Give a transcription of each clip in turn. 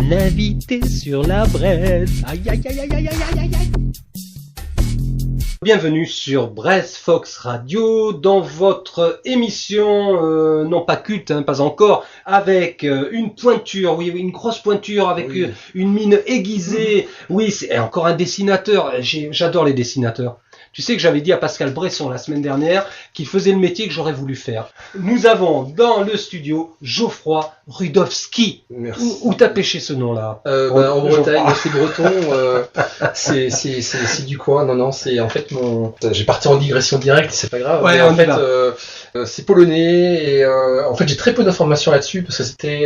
Un invité sur la braise. Aïe aïe aïe aïe aïe aïe aïe aïe. Bienvenue sur Braise Fox Radio dans votre émission, non pas culte, pas encore, avec une pointure, oui, une grosse pointure, avec une mine aiguisée. Oui, c'est encore un dessinateur. J'adore les dessinateurs. Tu sais que j'avais dit à Pascal Bresson la semaine dernière qu'il faisait le métier que j'aurais voulu faire. Nous avons dans le studio Geoffroy Rudowski. Merci. Où t'as pêché ce nom-là? En Bretagne, c'est breton. C'est du coin. Non, c'est en fait j'ai parti en digression directe, c'est pas grave. Ouais, en fait, c'est polonais et en fait j'ai très peu d'informations là-dessus parce que c'était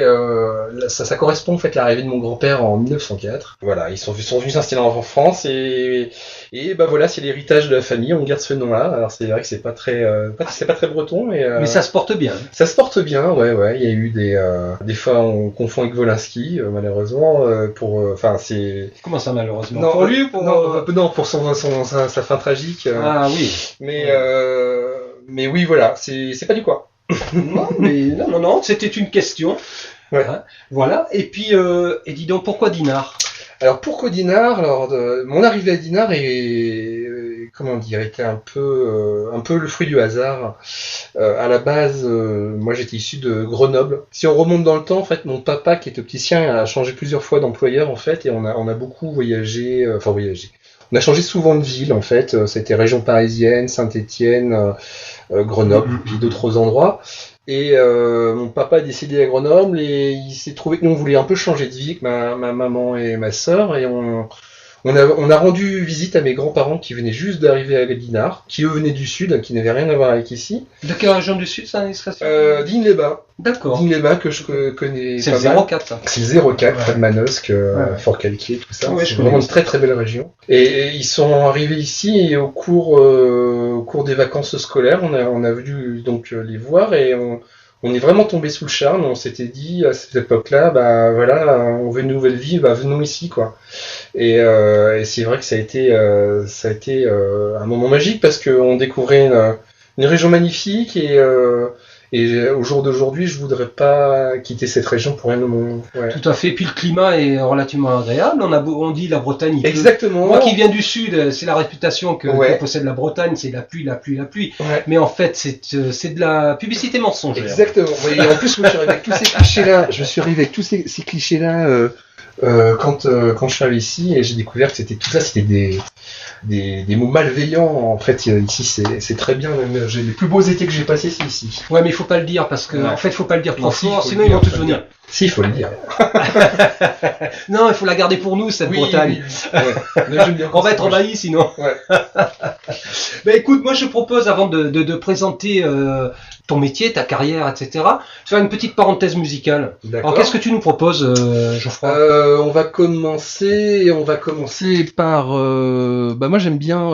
ça correspond en fait à l'arrivée de mon grand-père en 1904. Voilà, ils sont venus s'installer en France et bah voilà, c'est l'héritage de la famille, on garde ce nom-là. Alors c'est vrai que c'est pas très breton, mais ça se porte bien. Ça se porte bien, ouais. Il y a eu des fois on confond avec Wolinski, malheureusement c'est. Comment ça malheureusement? Non, pour lui, non, pour sa fin tragique. Ah oui. Mais oui, voilà, c'est pas du quoi. non, c'était une question. Ouais. Hein, voilà. Et puis, et dis donc, pourquoi Dinard? Alors pourquoi Dinard? Mon arrivée à Dinard était un peu le fruit du hasard. À la base, moi j'étais issu de Grenoble. Si on remonte dans le temps, en fait, mon papa qui est opticien a changé plusieurs fois d'employeur en fait, et on a beaucoup voyagé. On a changé souvent de ville en fait. C'était région parisienne, Saint-Étienne, Grenoble, puis d'autres endroits. Et mon papa est décédé à Grenoble et il s'est trouvé que nous on voulait un peu changer de vie avec ma maman et ma sœur, et on a rendu visite à mes grands-parents qui venaient juste d'arriver à Dinard, qui eux venaient du sud, qui n'avaient rien à voir avec ici. De quelle région du sud, ça, l'administration? Digne-les-Bains. D'accord. Digne-les-bains que je connais c'est pas le mal. 04, ça. C'est le 04, près de Manosque, Fort-Calquier, tout ça. Ouais, c'est vraiment une très très belle région. Et ils sont arrivés ici et au cours des vacances scolaires, on a voulu donc les voir et on est vraiment tombé sous le charme. On s'était dit à cette époque-là, bah voilà, on veut une nouvelle vie, bah venons ici quoi. Et c'est vrai que ça a été un moment magique parce qu'on découvrait une région magnifique et au jour d'aujourd'hui, je voudrais pas quitter cette région pour rien au monde. Ouais. Tout à fait. Et puis le climat est relativement agréable. On dit la Bretagne. Exactement. Moi qui viens du sud, c'est la réputation que possède la Bretagne, c'est la pluie. Ouais. Mais en fait, c'est de la publicité mensongère. Exactement. Et en plus, moi, je suis arrivé avec tous ces clichés-là. Quand je suis arrivé ici, et j'ai découvert que c'était des mots malveillants. En fait, ici, c'est très bien. Même, j'ai les plus beaux étés que j'ai passés, c'est ici. Ouais, mais il faut pas le dire parce que, en fait, il faut pas le dire trop fort, sinon ils vont tous venir. Si, il faut le dire. Non, il faut la garder pour nous, cette Bretagne. Oui. Ouais. On va être envahis sinon. Ouais. Ben écoute, moi je propose, avant de présenter ton métier, ta carrière, etc., de faire une petite parenthèse musicale. D'accord. Alors qu'est-ce que tu nous proposes, Geoffroy? On va commencer par moi j'aime bien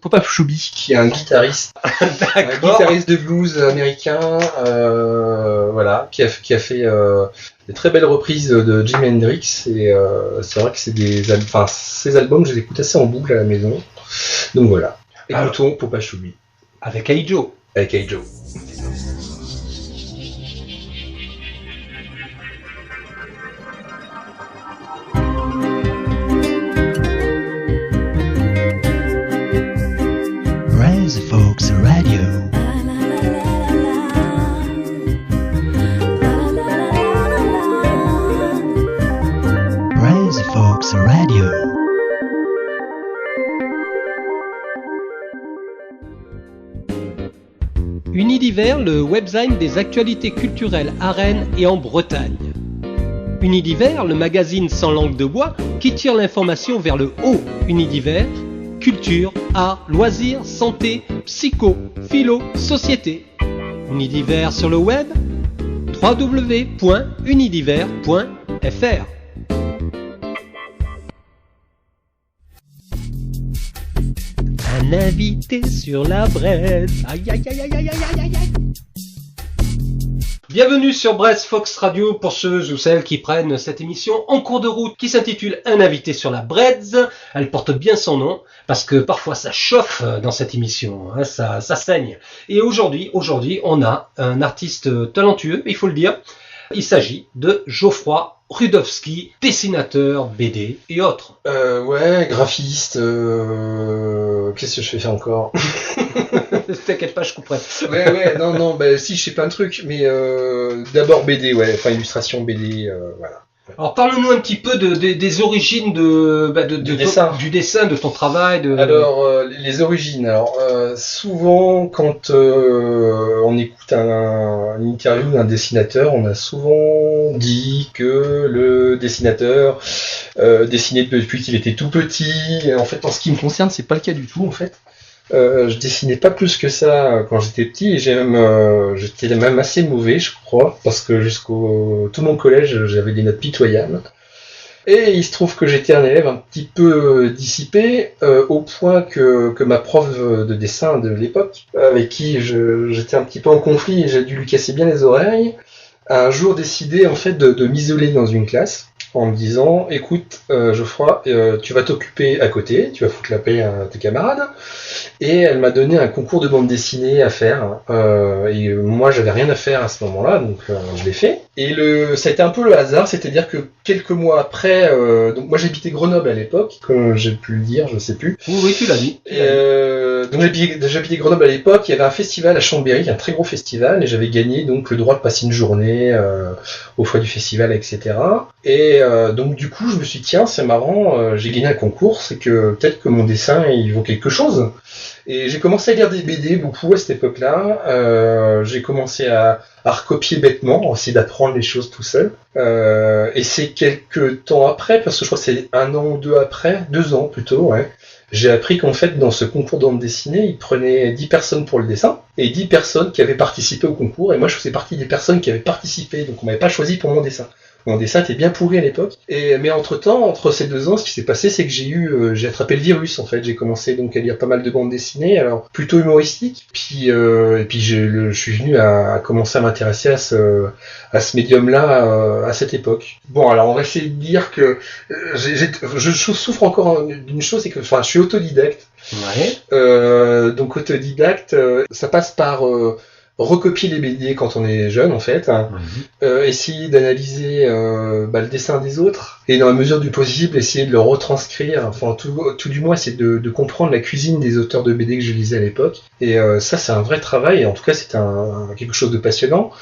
Papa Chubby, qui est un guitariste, de blues américain, qui a fait des très belles reprises de Jimi Hendrix, et c'est vrai que ces albums je les écoute assez en boucle à la maison. Donc voilà. Écoutons Papa Chubby. Avec Hey Joe. Braise Fox Radio. Braise Fox Radio. Unidiver, le webzine des actualités culturelles à Rennes et en Bretagne. Unidiver, le magazine sans langue de bois qui tire l'information vers le haut. Unidiver, culture, art, loisirs, santé, psycho, philo, société. Unidiver sur le web, www.unidiver.fr. Un invité sur la braise. Aïe aïe aïe aïe aïe aïe aïe aïe. Bienvenue sur Braise Fox Radio pour ceux ou celles qui prennent cette émission en cours de route qui s'intitule Un invité sur la braise. Elle porte bien son nom parce que parfois ça chauffe dans cette émission, hein, ça saigne. Et aujourd'hui, on a un artiste talentueux, il faut le dire, Il s'agit de Geoffroy Rudowski, dessinateur BD et autres. Ouais, graphiste. Qu'est-ce que je fais faire encore? T'inquiète pas, je couperai. Ouais, non, bah si, je sais plein de trucs, mais d'abord BD, ouais, enfin illustration BD, voilà. Alors parle-nous un petit peu des origines Du dessin. Du dessin, de ton travail. Alors les origines. Alors souvent quand on écoute une interview d'un dessinateur, on a souvent dit que le dessinateur dessinait depuis qu'il était tout petit. En fait, en ce qui me concerne, c'est pas le cas du tout en fait. Je dessinais pas plus que ça quand j'étais petit et j'étais même assez mauvais, je crois, parce que jusqu'au tout mon collège, j'avais des notes pitoyables. Et il se trouve que j'étais un élève un petit peu dissipé, au point que ma prof de dessin de l'époque, avec qui j'étais un petit peu en conflit et j'ai dû lui casser bien les oreilles, a un jour décidé en fait de m'isoler dans une classe en me disant écoute Geoffroy, tu vas t'occuper à côté, tu vas foutre la paix à tes camarades. Et elle m'a donné un concours de bande dessinée à faire, et moi j'avais rien à faire à ce moment-là, donc je l'ai fait. Et ça a été un peu le hasard, c'est-à-dire que quelques mois après, donc moi j'habitais Grenoble à l'époque, comme j'ai pu le dire, je sais plus. Oui, tu l'as dit. Donc j'habitais Grenoble à l'époque, il y avait un festival à Chambéry, un très gros festival, et j'avais gagné donc le droit de passer une journée au foie du festival, etc. Et donc du coup je me suis dit tiens c'est marrant, j'ai gagné un concours, c'est que peut-être que mon dessin il vaut quelque chose. Et j'ai commencé à lire des BD beaucoup à cette époque-là. J'ai commencé à recopier bêtement, à essayer d'apprendre les choses tout seul. Et c'est quelques temps après, parce que je crois que c'est 1 an ou 2 après, 2 ans plutôt, ouais. J'ai appris qu'en fait, dans ce concours de bande dessinée, ils prenaient 10 personnes pour le dessin et 10 personnes qui avaient participé au concours. Et moi, je faisais partie des personnes qui avaient participé, donc on m'avait pas choisi pour mon dessin. Mon dessin était bien pourri à l'époque. Mais entre-temps, entre ces 2 ans, ce qui s'est passé, c'est que j'ai attrapé le virus, en fait. J'ai commencé donc à lire pas mal de bandes dessinées, alors plutôt humoristiques. Et puis je suis venu à commencer à m'intéresser à ce médium-là à cette époque. Bon, alors on va essayer de dire que je souffre encore d'une chose, c'est que je suis autodidacte. Ouais. Donc autodidacte, ça passe par recopier les BD quand on est jeune en fait, essayer d'analyser le dessin des autres et dans la mesure du possible essayer de le retranscrire, enfin tout du moins essayer de comprendre la cuisine des auteurs de BD que je lisais à l'époque. Et ça c'est un vrai travail, et en tout cas c'est quelque chose de passionnant.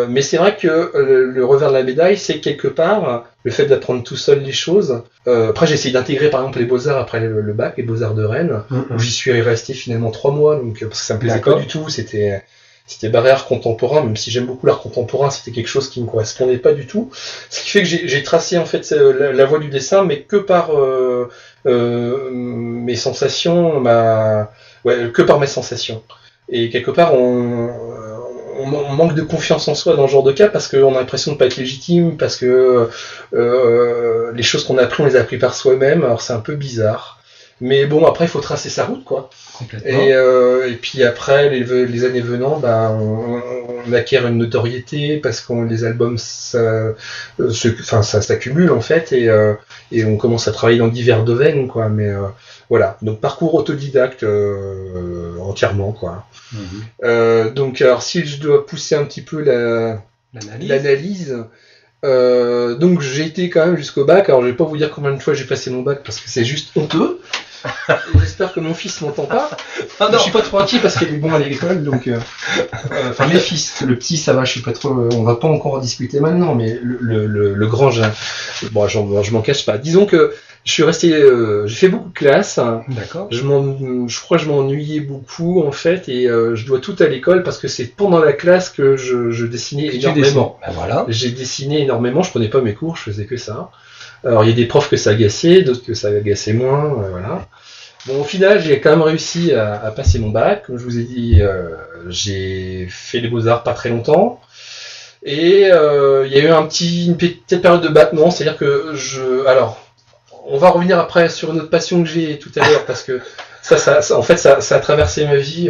Mais c'est vrai que le revers de la médaille, c'est quelque part le fait d'apprendre tout seul les choses. Après, j'ai essayé d'intégrer par exemple les Beaux-Arts après le bac, les Beaux-Arts de Rennes, où j'y suis resté finalement 3 mois, donc parce que ça me plaisait pas du tout. C'était barré art contemporain, même si j'aime beaucoup l'art contemporain, c'était quelque chose qui me correspondait pas du tout. Ce qui fait que j'ai tracé en fait la voie du dessin, mais que par mes sensations, que par mes sensations. Et quelque part, on manque de confiance en soi dans ce genre de cas parce qu'on a l'impression de pas être légitime, parce que les choses qu'on a appris, on les a appris par soi-même. Alors c'est un peu bizarre. Mais bon, après, il faut tracer sa route, quoi. Et puis après, les années venant, on acquiert une notoriété parce que les albums, ça s'accumule en fait, et on commence à travailler dans divers domaines, quoi. Mais voilà, donc parcours autodidacte entièrement, quoi. Donc, alors si je dois pousser un petit peu l'analyse. Donc j'ai été quand même jusqu'au bac. Alors je vais pas vous dire combien de fois j'ai passé mon bac parce que c'est juste honteux. J'espère que mon fils m'entend pas. Je suis pas trop inquiet parce qu'il est bon à l'école, donc enfin mes fils, le petit ça va, je suis pas trop. On va pas encore en discuter maintenant, mais le grand, je m'en cache pas. Disons que je suis resté, j'ai fait beaucoup de classes. D'accord. Je crois que je m'ennuyais beaucoup en fait, et je dois tout à l'école parce que c'est pendant la classe que je dessinais énormément. Voilà. J'ai dessiné énormément, je prenais pas mes cours, je faisais que ça. Alors il y a des profs que ça agaçait, d'autres que ça agaçait moins, voilà. Bon, au final, j'ai quand même réussi à passer mon bac. Comme je vous ai dit, j'ai fait les Beaux-Arts pas très longtemps. Et il y a eu une petite période de battement, c'est-à-dire que alors, on va revenir après sur une autre passion que j'ai tout à l'heure, parce que ça a traversé ma vie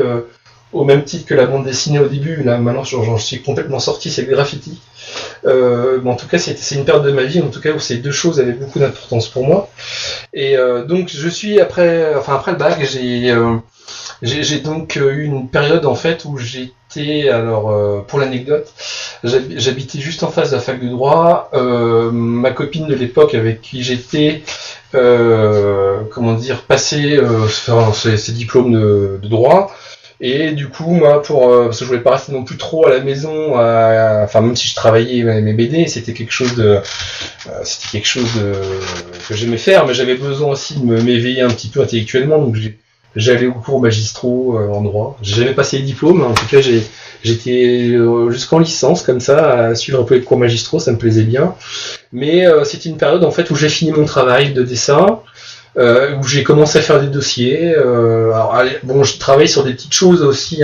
au même titre que la bande dessinée au début. Là, maintenant, j'en suis complètement sorti, c'est le graffiti. En tout cas, c'est une période de ma vie, en tout cas, où ces deux choses avaient beaucoup d'importance pour moi. Et donc, je suis après le bac, j'ai donc eu une période en fait où j'étais, alors pour l'anecdote, J'habitais juste en face de la fac de droit. Ma copine de l'époque avec qui j'étais, passait ses diplômes de droit. Et du coup, moi, parce que je voulais pas rester non plus trop à la maison, même si je travaillais mes BD, c'était quelque chose que j'aimais faire, mais j'avais besoin aussi de m'éveiller un petit peu intellectuellement, donc j'allais aux cours magistraux en droit. J'ai jamais passé les diplômes, en tout cas, j'étais jusqu'en licence comme ça, à suivre un peu les cours magistraux, ça me plaisait bien. Mais c'était une période en fait où j'ai fini mon travail de dessin. Où j'ai commencé à faire des dossiers. Je travaillais sur des petites choses aussi.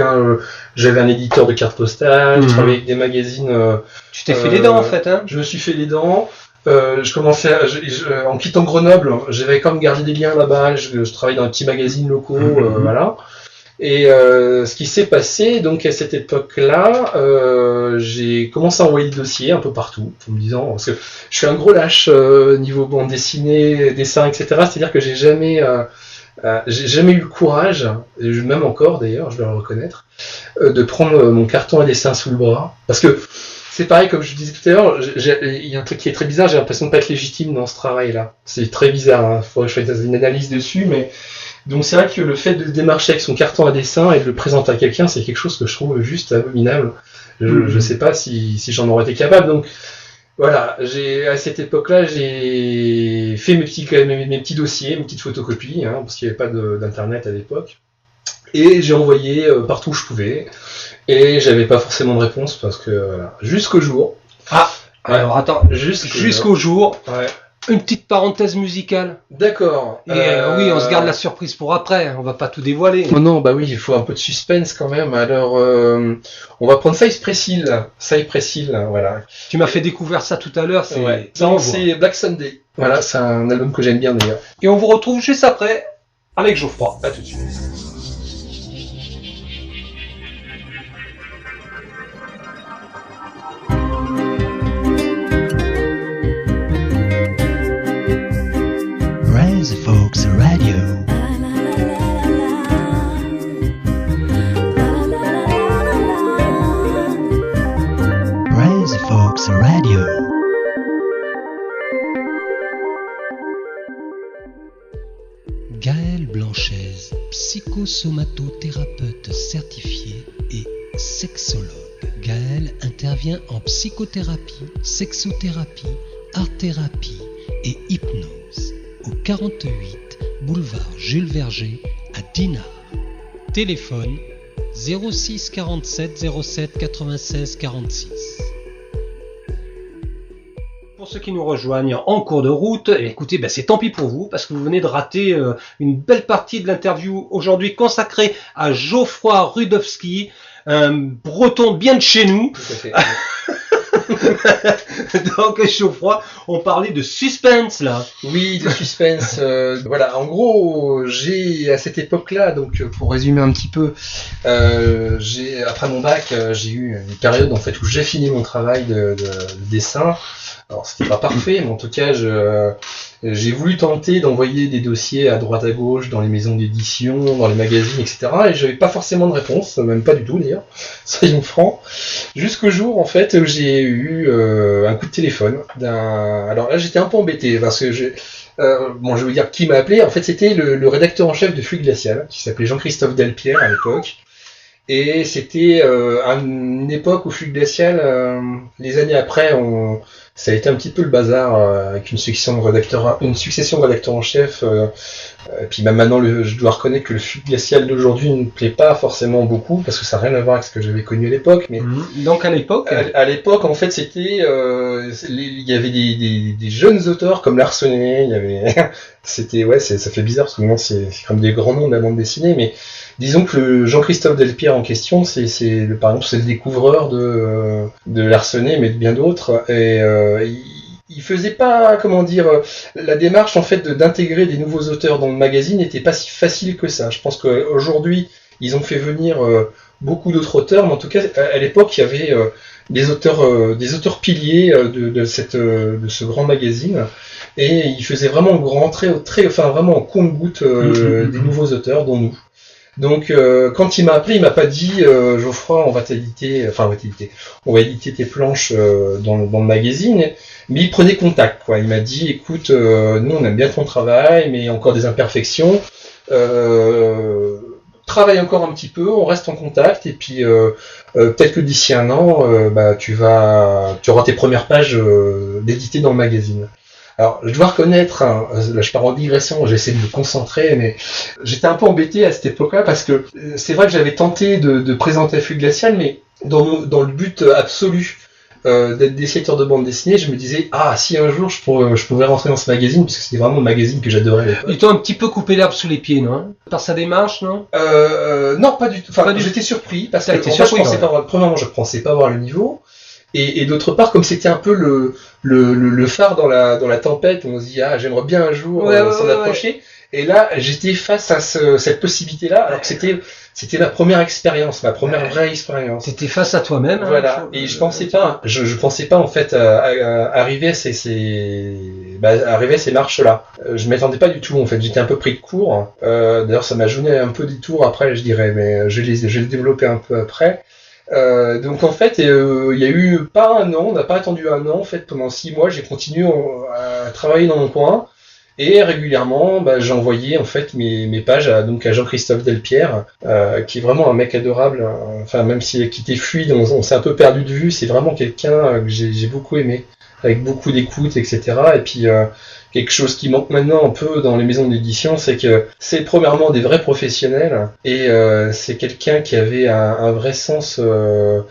J'avais un éditeur de cartes postales, je travaillais avec des magazines. Tu t'es fait les dents en fait, hein? Je me suis fait les dents. En quittant Grenoble, j'avais quand même gardé des liens là-bas. Je travaillais dans des petits magazines locaux, voilà. Et ce qui s'est passé, donc à cette époque-là, j'ai commencé à envoyer des dossiers un peu partout, en me disant, parce que je suis un gros lâche niveau bande dessinée, dessin, etc. C'est-à-dire que j'ai jamais eu le courage, et même encore d'ailleurs, je dois le reconnaître, de prendre mon carton à dessin sous le bras, parce que c'est pareil, comme je disais tout à l'heure, il y a un truc qui est très bizarre, j'ai l'impression de pas être légitime dans ce travail-là. C'est très bizarre, hein. Faudrait que je fasse une analyse dessus, mais donc c'est vrai que le fait de démarcher avec son carton à dessin et de le présenter à quelqu'un, c'est quelque chose que je trouve juste abominable. Je sais pas si j'en aurais été capable. Donc voilà, à cette époque-là, j'ai fait mes petits dossiers, mes petites photocopies, parce qu'il n'y avait pas d'internet à l'époque. Et j'ai envoyé partout où je pouvais. Et j'avais pas forcément de réponse parce que voilà. Jusqu'au jour. Alors attends, jusqu'au jour. Ouais. Une petite parenthèse musicale. D'accord. Et oui, on se garde la surprise pour après. On va pas tout dévoiler. Oh non, bah oui, il faut un peu de suspense quand même. Alors, on va prendre Cypress Hill, voilà. Tu m'as fait découvrir ça tout à l'heure. C'est Black Sunday. Voilà, c'est un album que j'aime bien d'ailleurs. Et on vous retrouve juste après avec Geoffroy. À tout de suite. Res Folks Radio. Res Folks Radio. Gaël Blanchez, psychosomatothérapeute certifié et sexologue. Gaël intervient en psychothérapie, sexothérapie, art-thérapie et hypnose. Au 48 boulevard Jules Verger à Dinard. Téléphone 06 47 07 96 46. Pour ceux qui nous rejoignent en cours de route, écoutez, c'est tant pis pour vous, parce que vous venez de rater une belle partie de l'interview aujourd'hui consacrée à Geoffroy Rudowski, un breton bien de chez nous. Tout à fait. Donc Geoffroy, on parlait de suspense là. Oui, de suspense. Voilà, en gros, j'ai à cette époque-là, donc pour résumer un petit peu, après mon bac, j'ai eu une période en fait où j'ai fini mon travail de dessin. Alors c'était pas parfait, mais en tout cas, j'ai voulu tenter d'envoyer des dossiers à droite à gauche dans les maisons d'édition, dans les magazines, etc. Et j'avais pas forcément de réponse, même pas du tout d'ailleurs, soyons francs. Jusqu'au jour en fait où j'ai eu un coup de téléphone alors là j'étais un peu embêté parce que je vais vous dire qui m'a appelé. En fait c'était le rédacteur en chef de Flux Glacial, qui s'appelait Jean-Christophe Delpierre à l'époque. Et c'était à une époque où Flux Glacial, les années après, ça a été un petit peu le bazar avec une succession de rédacteurs en chef. Puis même maintenant, je dois reconnaître que le Flux Glacial d'aujourd'hui ne me plaît pas forcément beaucoup parce que ça n'a rien à voir avec ce que j'avais connu à l'époque. Mais donc à l'époque, en fait, c'était il y avait des jeunes auteurs comme Larsonnet. Il y avait ça fait bizarre parce que maintenant c'est comme des grands noms de la bande dessinée, mais disons que le Jean-Christophe Delpierre en question, par exemple, c'est le découvreur de Larsonnet, mais de bien d'autres. Et il faisait pas, la démarche en fait d'intégrer des nouveaux auteurs dans le magazine n'était pas si facile que ça. Je pense qu'aujourd'hui, ils ont fait venir beaucoup d'autres auteurs, mais en tout cas, à l'époque, il y avait des auteurs piliers de ce grand magazine. Et il faisait vraiment rentrer vraiment en compte-goutte des nouveaux auteurs, dont nous. Donc quand il m'a appelé, il m'a pas dit Geoffroy, on va éditer tes planches dans le magazine, mais il prenait contact, quoi. Il m'a dit écoute, nous on aime bien ton travail, mais il y a encore des imperfections. Travaille encore un petit peu, on reste en contact, et puis peut-être que d'ici un an, tu auras tes premières pages d'éditer dans le magazine. Alors, je dois reconnaître, hein, là je pars en digression, j'essaie de me concentrer, mais j'étais un peu embêté à cette époque-là parce que c'est vrai que j'avais tenté de présenter Flux Glacial, mais dans le but absolu d'être dessinateur de bande dessinée, je me disais si un jour je pouvais rentrer dans ce magazine, parce que c'était vraiment le magazine que j'adorais. Ils t'ont un petit peu coupé l'herbe sous les pieds, non? Par sa démarche, non? Non, pas du tout. Enfin, j'étais surpris parce que premièrement, je pensais pas avoir le niveau. Et d'autre part, comme c'était un peu le phare dans la tempête, on se dit j'aimerais bien un jour s'en approcher. Et là, j'étais face à cette possibilité-là, alors que c'était ma première expérience, ma première vraie expérience. T'étais face à toi-même. Voilà. Et je pensais pas en fait arriver à ces marches-là. Je m'attendais pas du tout en fait. J'étais un peu pris de court. D'ailleurs, ça m'a donné un peu des tours après, je dirais, mais je vais le développer un peu après. Donc en fait, il y a eu pas un an, on n'a pas attendu un an en fait. Pendant 6 mois, j'ai continué à travailler dans mon coin et régulièrement, j'envoyais en fait mes pages à Jean-Christophe Delpierre, qui est vraiment un mec adorable. Enfin, même s'il a quitté Fluide, on s'est un peu perdu de vue. C'est vraiment quelqu'un que j'ai beaucoup aimé, avec beaucoup d'écoute, etc. Et puis quelque chose qui manque maintenant un peu dans les maisons d'édition, c'est que c'est premièrement des vrais professionnels et c'est quelqu'un qui avait un vrai sens, de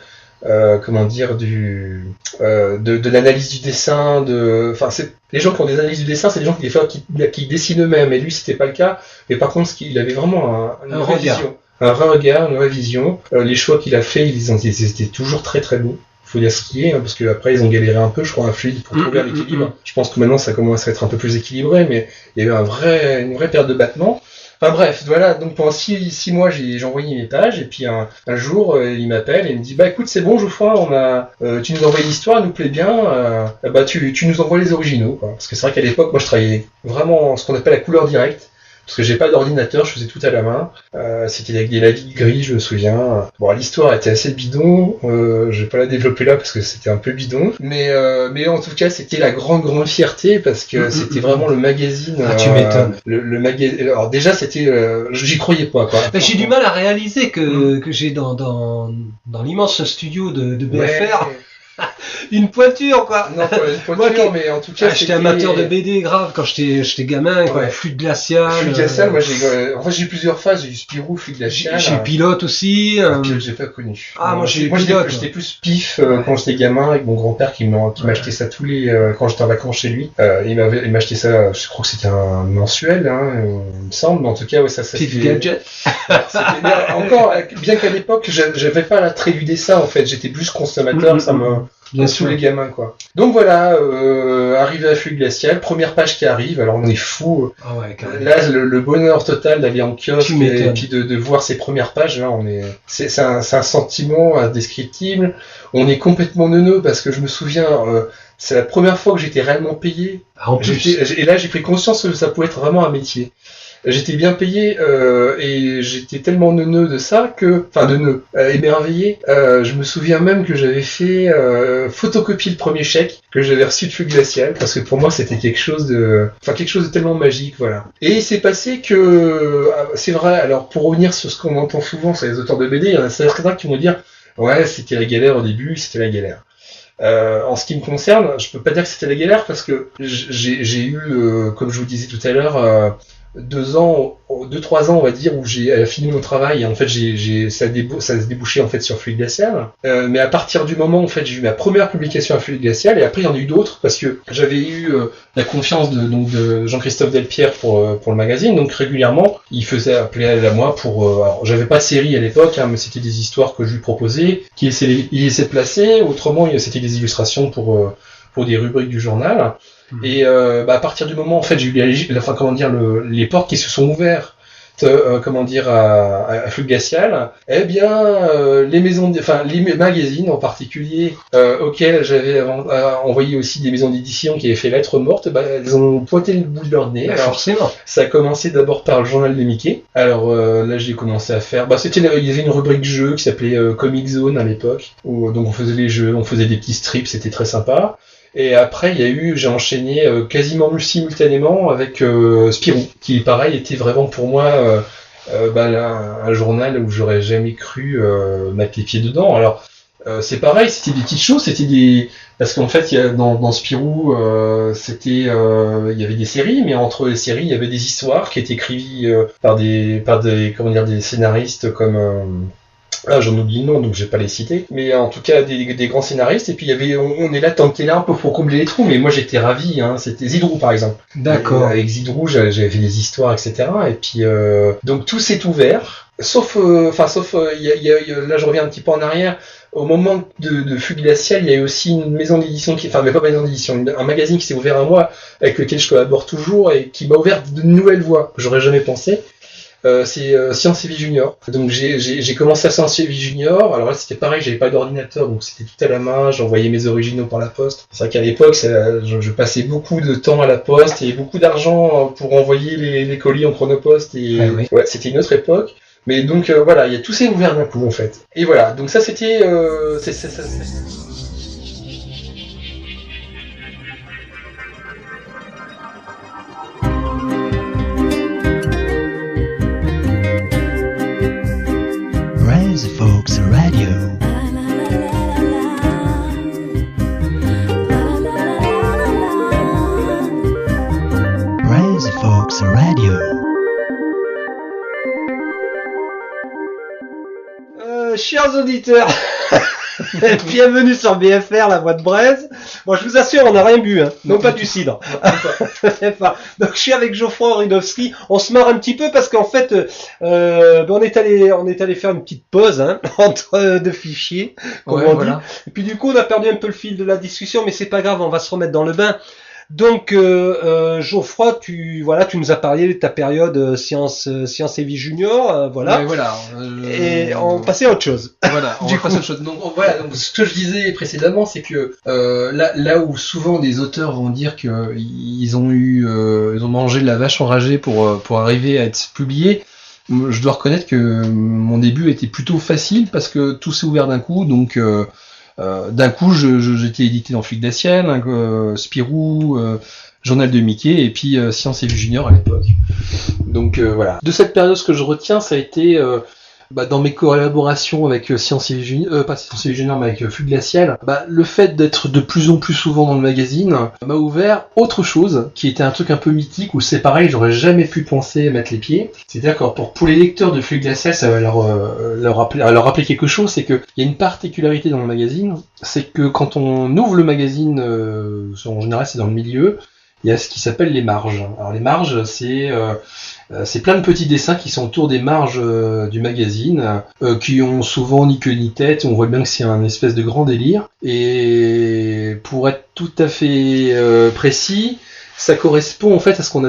l'analyse du dessin. C'est les gens qui ont des analyses du dessin, c'est des gens qui des fois qui dessinent eux-mêmes. Et lui, c'était pas le cas. Mais par contre, il avait vraiment une vraie vision, un vrai regard, une vraie vision. Les choix qu'il a fait, ils étaient toujours très très bons. Faut dire ce qui est, parce que après ils ont galéré un peu, je crois, à Fluide pour trouver l'équilibre. Je pense que maintenant ça commence à être un peu plus équilibré, mais il y a eu une vraie perte de battement. Enfin bref, voilà, donc pendant 6 mois j'ai envoyé mes pages, et puis un jour il m'appelle et il me dit écoute, c'est bon Geoffroy, tu nous envoies l'histoire, elle nous plaît bien, tu nous envoies les originaux, quoi. Parce que c'est vrai qu'à l'époque moi je travaillais vraiment ce qu'on appelle la couleur directe. Parce que j'ai pas d'ordinateur, je faisais tout à la main. C'était avec des lavis gris, je me souviens. Bon, l'histoire était assez bidon. Je vais pas la développer là parce que c'était un peu bidon. Mais en tout cas, c'était la grande fierté parce que c'était vraiment le magazine. Tu m'étonnes. Le magazine. Alors déjà, c'était, j'y croyais pas, quoi. J'ai du mal à réaliser que j'ai dans l'immense studio de BFR. Une pointure, quoi. Non, pas une pointure, mais en tout cas, j'étais amateur de BD grave quand j'étais gamin, quoi. Flux Glacial. Flux Glacial, moi j'ai eu plusieurs phases, j'ai eu Spirou, Flux Glacial. J'ai eu Pilote aussi. Pilote, j'ai pas connu. Moi j'ai eu Pilote. J'étais plus pif quand j'étais gamin avec mon grand-père qui m'achetait ça quand j'étais en vacances chez lui. Il m'achetait ça, je crois que c'était un mensuel, il me semble, mais en tout cas, ça Petit gadget. Encore, bien qu'à l'époque, j'avais pas l'attrait du dessin, en fait, j'étais plus consommateur, ça me bien sûr, les gamins, quoi. Donc voilà, arrivé à Flux Glacial, première page qui arrive, alors on est fou. Là, le bonheur total d'aller en kiosque et puis de voir ces premières pages, là, c'est un sentiment indescriptible. On est complètement neuneux parce que je me souviens, c'est la première fois que j'étais réellement payé. Et là, j'ai pris conscience que ça pouvait être vraiment un métier. J'étais bien payé et j'étais tellement neuneux de ça émerveillé. Je me souviens même que j'avais fait photocopier le premier chèque que j'avais reçu de Flux Glacial parce que pour moi c'était quelque chose de tellement magique, voilà. Et il s'est passé que c'est vrai. Alors pour revenir sur ce qu'on entend souvent sur les auteurs de BD, il y en a certains qui vont dire ouais, c'était la galère au début, c'était la galère. En ce qui me concerne, je peux pas dire que c'était la galère parce que j'ai eu, comme je vous disais tout à l'heure, 2-3 ans, on va dire, où j'ai fini mon travail et en fait ça se débouchait en fait sur Flux Glacial. Mais à partir du moment où en fait j'ai eu ma première publication à Flux Glacial et après il y en a eu d'autres parce que j'avais eu la confiance de Jean-Christophe Delpierre pour le magazine, donc régulièrement il faisait appeler à moi pour alors j'avais pas de série à l'époque, mais c'était des histoires que je lui proposais, qu'il essaie de placer, autrement c'était des illustrations pour des rubriques du journal. Et à partir du moment en fait j'ai eu les portes qui se sont ouvertes, à flux glacial, eh bien, les magazines en particulier, auxquels j'avais envoyé aussi des maisons d'édition qui avaient fait lettres mortes, elles ont pointé le bout de leur nez. Alors, forcément. Ça a commencé d'abord par le journal de Mickey. Alors là, j'ai commencé à faire. Il y avait une rubrique jeux qui s'appelait Comic Zone à l'époque, où donc on faisait les jeux, on faisait des petits strips, c'était très sympa. Et après, j'ai enchaîné quasiment simultanément avec Spirou, qui pareil était vraiment pour moi un journal où j'aurais jamais cru mettre les pieds dedans. Alors c'est pareil, c'était des petites choses, parce qu'en fait dans Spirou il y avait des séries, mais entre les séries il y avait des histoires qui étaient écrites par des scénaristes comme j'en oublie le nom, donc je vais pas les citer, mais en tout cas des grands scénaristes. Et puis on est là, t'es là un peu pour combler les trous, mais moi j'étais ravi, hein. C'était Zidrou par exemple. D'accord. Avec Zidrou, j'avais fait des histoires, etc. Et puis donc tout s'est ouvert, sauf là je reviens un petit peu en arrière. Au moment de Flux glacial, il y a eu aussi une maison d'édition mais pas maison d'édition, un magazine qui s'est ouvert à moi, avec lequel je collabore toujours et qui m'a ouvert de nouvelles voies que j'aurais jamais pensé. C'est Science et Vie Junior. Donc j'ai commencé à Science et Vie Junior. Alors là c'était pareil, j'avais pas d'ordinateur, donc c'était tout à la main. J'envoyais mes originaux par la poste. C'est vrai qu'à l'époque, je passais beaucoup de temps à la poste et beaucoup d'argent pour envoyer les colis en chronopost. Et oui. Ouais, c'était une autre époque. Mais donc voilà, il y a tout s'est ouvert d'un coup en fait. Et voilà, donc ça c'était Rise Folks Radio. Rise Folks Radio. Chers auditeurs, bienvenue sur BFR, la voix de Braise. Bon, je vous assure, on n'a rien bu, hein. Non, pas du cidre. Donc, je suis avec Geoffroy Orinowski. On se marre un petit peu parce qu'en fait, on est allé faire une petite pause, hein, entre deux fichiers, comme on dit. Et puis, du coup, on a perdu un peu le fil de la discussion, mais c'est pas grave, on va se remettre dans le bain. Donc, Geoffroy, tu nous as parlé de ta période Science et Vie Junior, voilà. Ouais, voilà. Et on passait à autre chose. Voilà, on va passer à autre chose. Donc voilà, donc ce que je disais précédemment, c'est que là où souvent des auteurs vont dire que ils ont mangé de la vache enragée pour arriver à être publiés, je dois reconnaître que mon début était plutôt facile parce que tout s'est ouvert d'un coup, donc d'un coup j'étais édité dans Flux glacial, Spirou, Journal de Mickey et puis Science et Vie Junior à l'époque. Donc voilà. De cette période, ce que je retiens, ça a été dans mes collaborations avec Science et Vie Junior, pas Science et Vie Junior, mais avec Flux glacial, le fait d'être de plus en plus souvent dans le magazine m'a ouvert autre chose, qui était un truc un peu mythique, où c'est pareil, j'aurais jamais pu penser mettre les pieds. C'est-à-dire que pour les lecteurs de Flux glacial, ça va leur rappeler quelque chose, c'est que il y a une particularité dans le magazine, c'est que quand on ouvre le magazine, en général c'est dans le milieu, il y a ce qui s'appelle les marges. Alors les marges, c'est plein de petits dessins qui sont autour des marges du magazine, qui ont souvent ni queue ni tête. On voit bien que c'est un espèce de grand délire. Et pour être tout à fait précis, ça correspond en fait à ce qu'on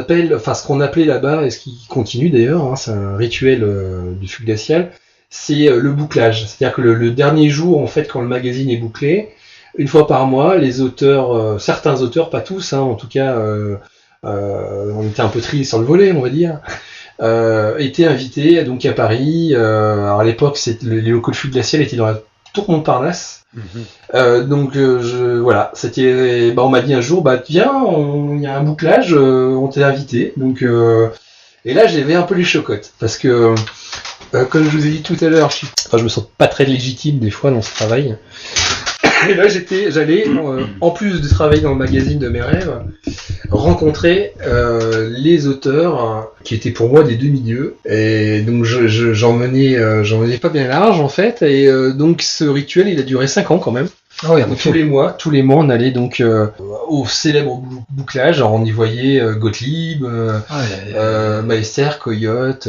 appelait là-bas, et ce qui continue d'ailleurs, hein, c'est un rituel du Flux glacial, c'est le bouclage. C'est-à-dire que le dernier jour, en fait, quand le magazine est bouclé, une fois par mois, les auteurs, certains auteurs, pas tous, hein, en tout cas, on était un peu triés sur le volet, on va dire, étaient invités donc à Paris. Alors à l'époque, les locaux de Flux glacial étaient dans la Tour Montparnasse. Donc voilà, c'était, on m'a dit un jour, viens, il y a un bouclage, on t'est invité. Donc et là, j'avais un peu les chocottes parce que comme je vous ai dit tout à l'heure, je me sens pas très légitime des fois dans ce travail. Et là, j'allais, en plus de travailler dans le magazine de mes rêves, rencontrer les auteurs qui étaient pour moi des demi-dieux. Et donc, j'en menais pas bien large, en fait. Et donc, ce rituel, il a duré 5 ans quand même. Ah oui, donc, tous les mois, on allait donc au célèbre bouclage. Alors, on y voyait Gottlieb, Maester, Coyote,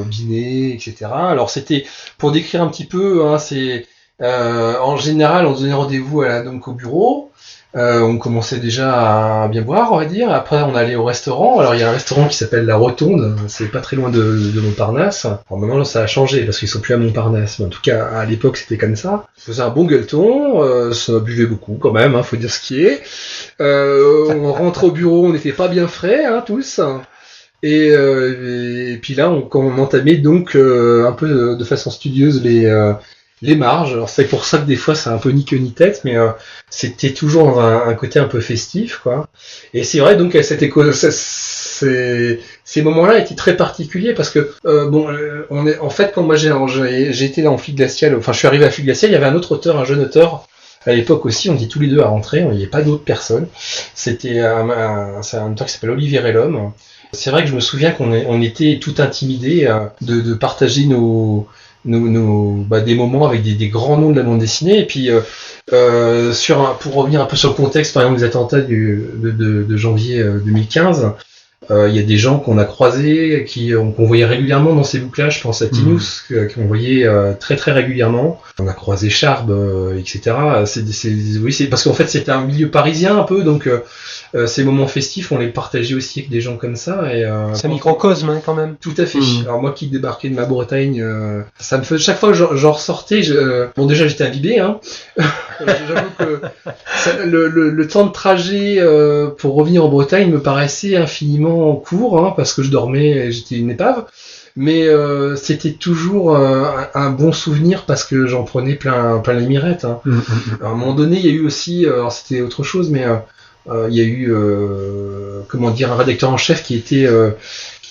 Binet, etc. Alors, c'était, pour décrire un petit peu, hein, c'est... en général, on se donnait rendez-vous donc au bureau. On commençait déjà à bien boire, on va dire. Après, on allait au restaurant. Alors, il y a un restaurant qui s'appelle La Rotonde. C'est pas très loin de Montparnasse. Alors, maintenant, ça a changé parce qu'ils sont plus à Montparnasse. Mais en tout cas, à l'époque, c'était comme ça. Ça faisait un bon gueuleton. Ça buvait beaucoup, quand même, faut dire ce qui est. On rentre au bureau, on n'était pas bien frais, tous. Et puis là, quand on entamait donc un peu de façon studieuse les marges. Alors c'est pour ça que des fois c'est un peu ni queue ni tête, mais c'était toujours dans un côté un peu festif, quoi. Et c'est vrai donc à cette école, ces moments-là étaient très particuliers parce que en fait quand moi j'ai été là en Flic Glacial, enfin je suis arrivé à Flic Glacial, il y avait un autre auteur, un jeune auteur. À l'époque aussi, on était tous les deux à rentrer, il n'y avait pas d'autres personnes. C'était c'est un auteur qui s'appelle Olivier Rellum. C'est vrai que je me souviens qu'on était tout intimidés de partager des moments avec des grands noms de la bande dessinée. Et puis pour revenir un peu sur le contexte, par exemple des attentats de janvier 2015, il y a des gens qu'on a croisés, qu'on voyait régulièrement dans ces bouclages. Je pense à Tinous, qu'on voyait très très régulièrement. On a croisé Charb, etc. C'est parce qu'en fait c'était un milieu parisien un peu, donc ces moments festifs on les partageait aussi avec des gens comme ça. C'est un microcosme quand même. Tout à fait. Alors moi qui débarquais de ma Bretagne, ça me fait chaque fois que j'en ressortais. Bon déjà j'étais imbibé. J'avoue que le temps de trajet pour revenir en Bretagne me paraissait infiniment court, parce que je dormais, j'étais une épave. Mais c'était toujours un bon souvenir parce que j'en prenais plein les mirettes. À un moment donné, il y a eu aussi, alors c'était autre chose, mais il y a eu un rédacteur en chef qui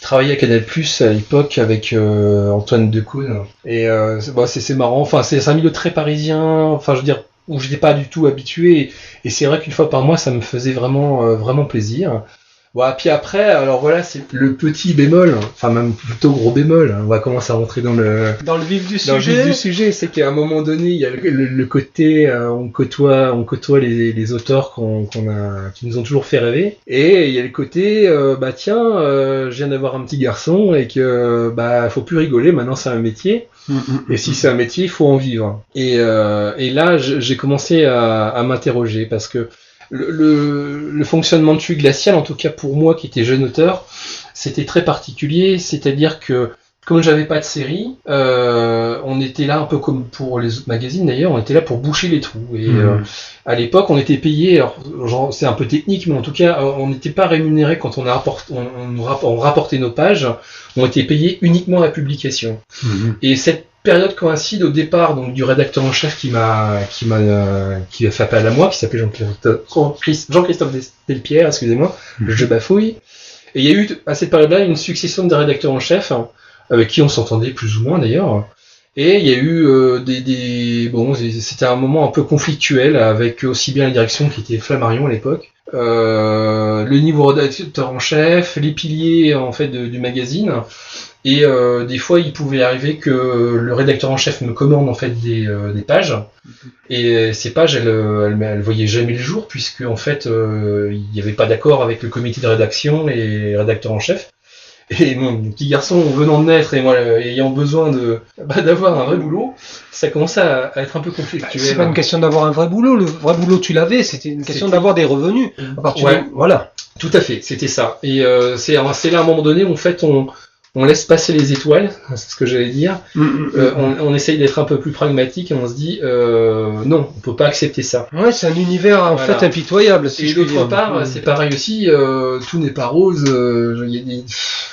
travaillait à Canal+ à l'époque avec Antoine Decaune. Et c'est marrant. Enfin, c'est un milieu très parisien. Enfin, je veux dire, où je n'étais pas du tout habitué. Et c'est vrai qu'une fois par mois, ça me faisait vraiment plaisir. Bon, puis après, alors voilà, c'est le petit bémol, enfin même plutôt gros bémol. On va commencer à rentrer dans le vif du sujet. Dans le vif du sujet, c'est qu'à un moment donné, il y a le côté, on côtoie les auteurs qui nous ont toujours fait rêver, et il y a le côté, je viens d'avoir un petit garçon et que faut plus rigoler, maintenant c'est un métier. Et si c'est un métier, il faut en vivre. Et là, j'ai commencé à m'interroger parce que le fonctionnement de Flic Glacial, en tout cas pour moi qui était jeune auteur, c'était très particulier, c'est-à-dire que comme j'avais pas de série, on était là un peu comme pour les autres magazines d'ailleurs, on était là pour boucher les trous. Et à l'époque, on était payé, alors c'est un peu technique, mais en tout cas, on n'était pas rémunéré quand on rapportait nos pages, on était payé uniquement à la publication. Et cette période coïncide au départ donc du rédacteur en chef qui a fait appel à moi, qui s'appelait Jean-Christophe Delpierre, excusez-moi, je bafouille. Et il y a eu à cette période-là une succession de rédacteurs en chef avec qui on s'entendait plus ou moins d'ailleurs. Et il y a eu c'était un moment un peu conflictuel avec aussi bien la direction qui était Flammarion à l'époque, le niveau rédacteur en chef, les piliers en fait du magazine. Et des fois, il pouvait arriver que le rédacteur en chef me commande en fait des pages, et ces pages, elles voyaient jamais le jour puisque en fait, il n'y avait pas d'accord avec le comité de rédaction et les rédacteurs en chef. Et mon petit garçon venant de naître et moi ayant besoin d'avoir un vrai boulot, ça commençait à être un c'est pas une question d'avoir un vrai boulot. Le vrai boulot, tu l'avais. C'était une question d'avoir des revenus. Voilà. Tout à fait, c'était ça. Et c'est là à un moment donné où en fait on laisse passer les étoiles, c'est ce que j'allais dire. On essaye d'être un peu plus pragmatique et on se dit non, on peut pas accepter ça. Ouais, c'est un univers en fait impitoyable. Et d'autre part, c'est pareil aussi, tout n'est pas rose.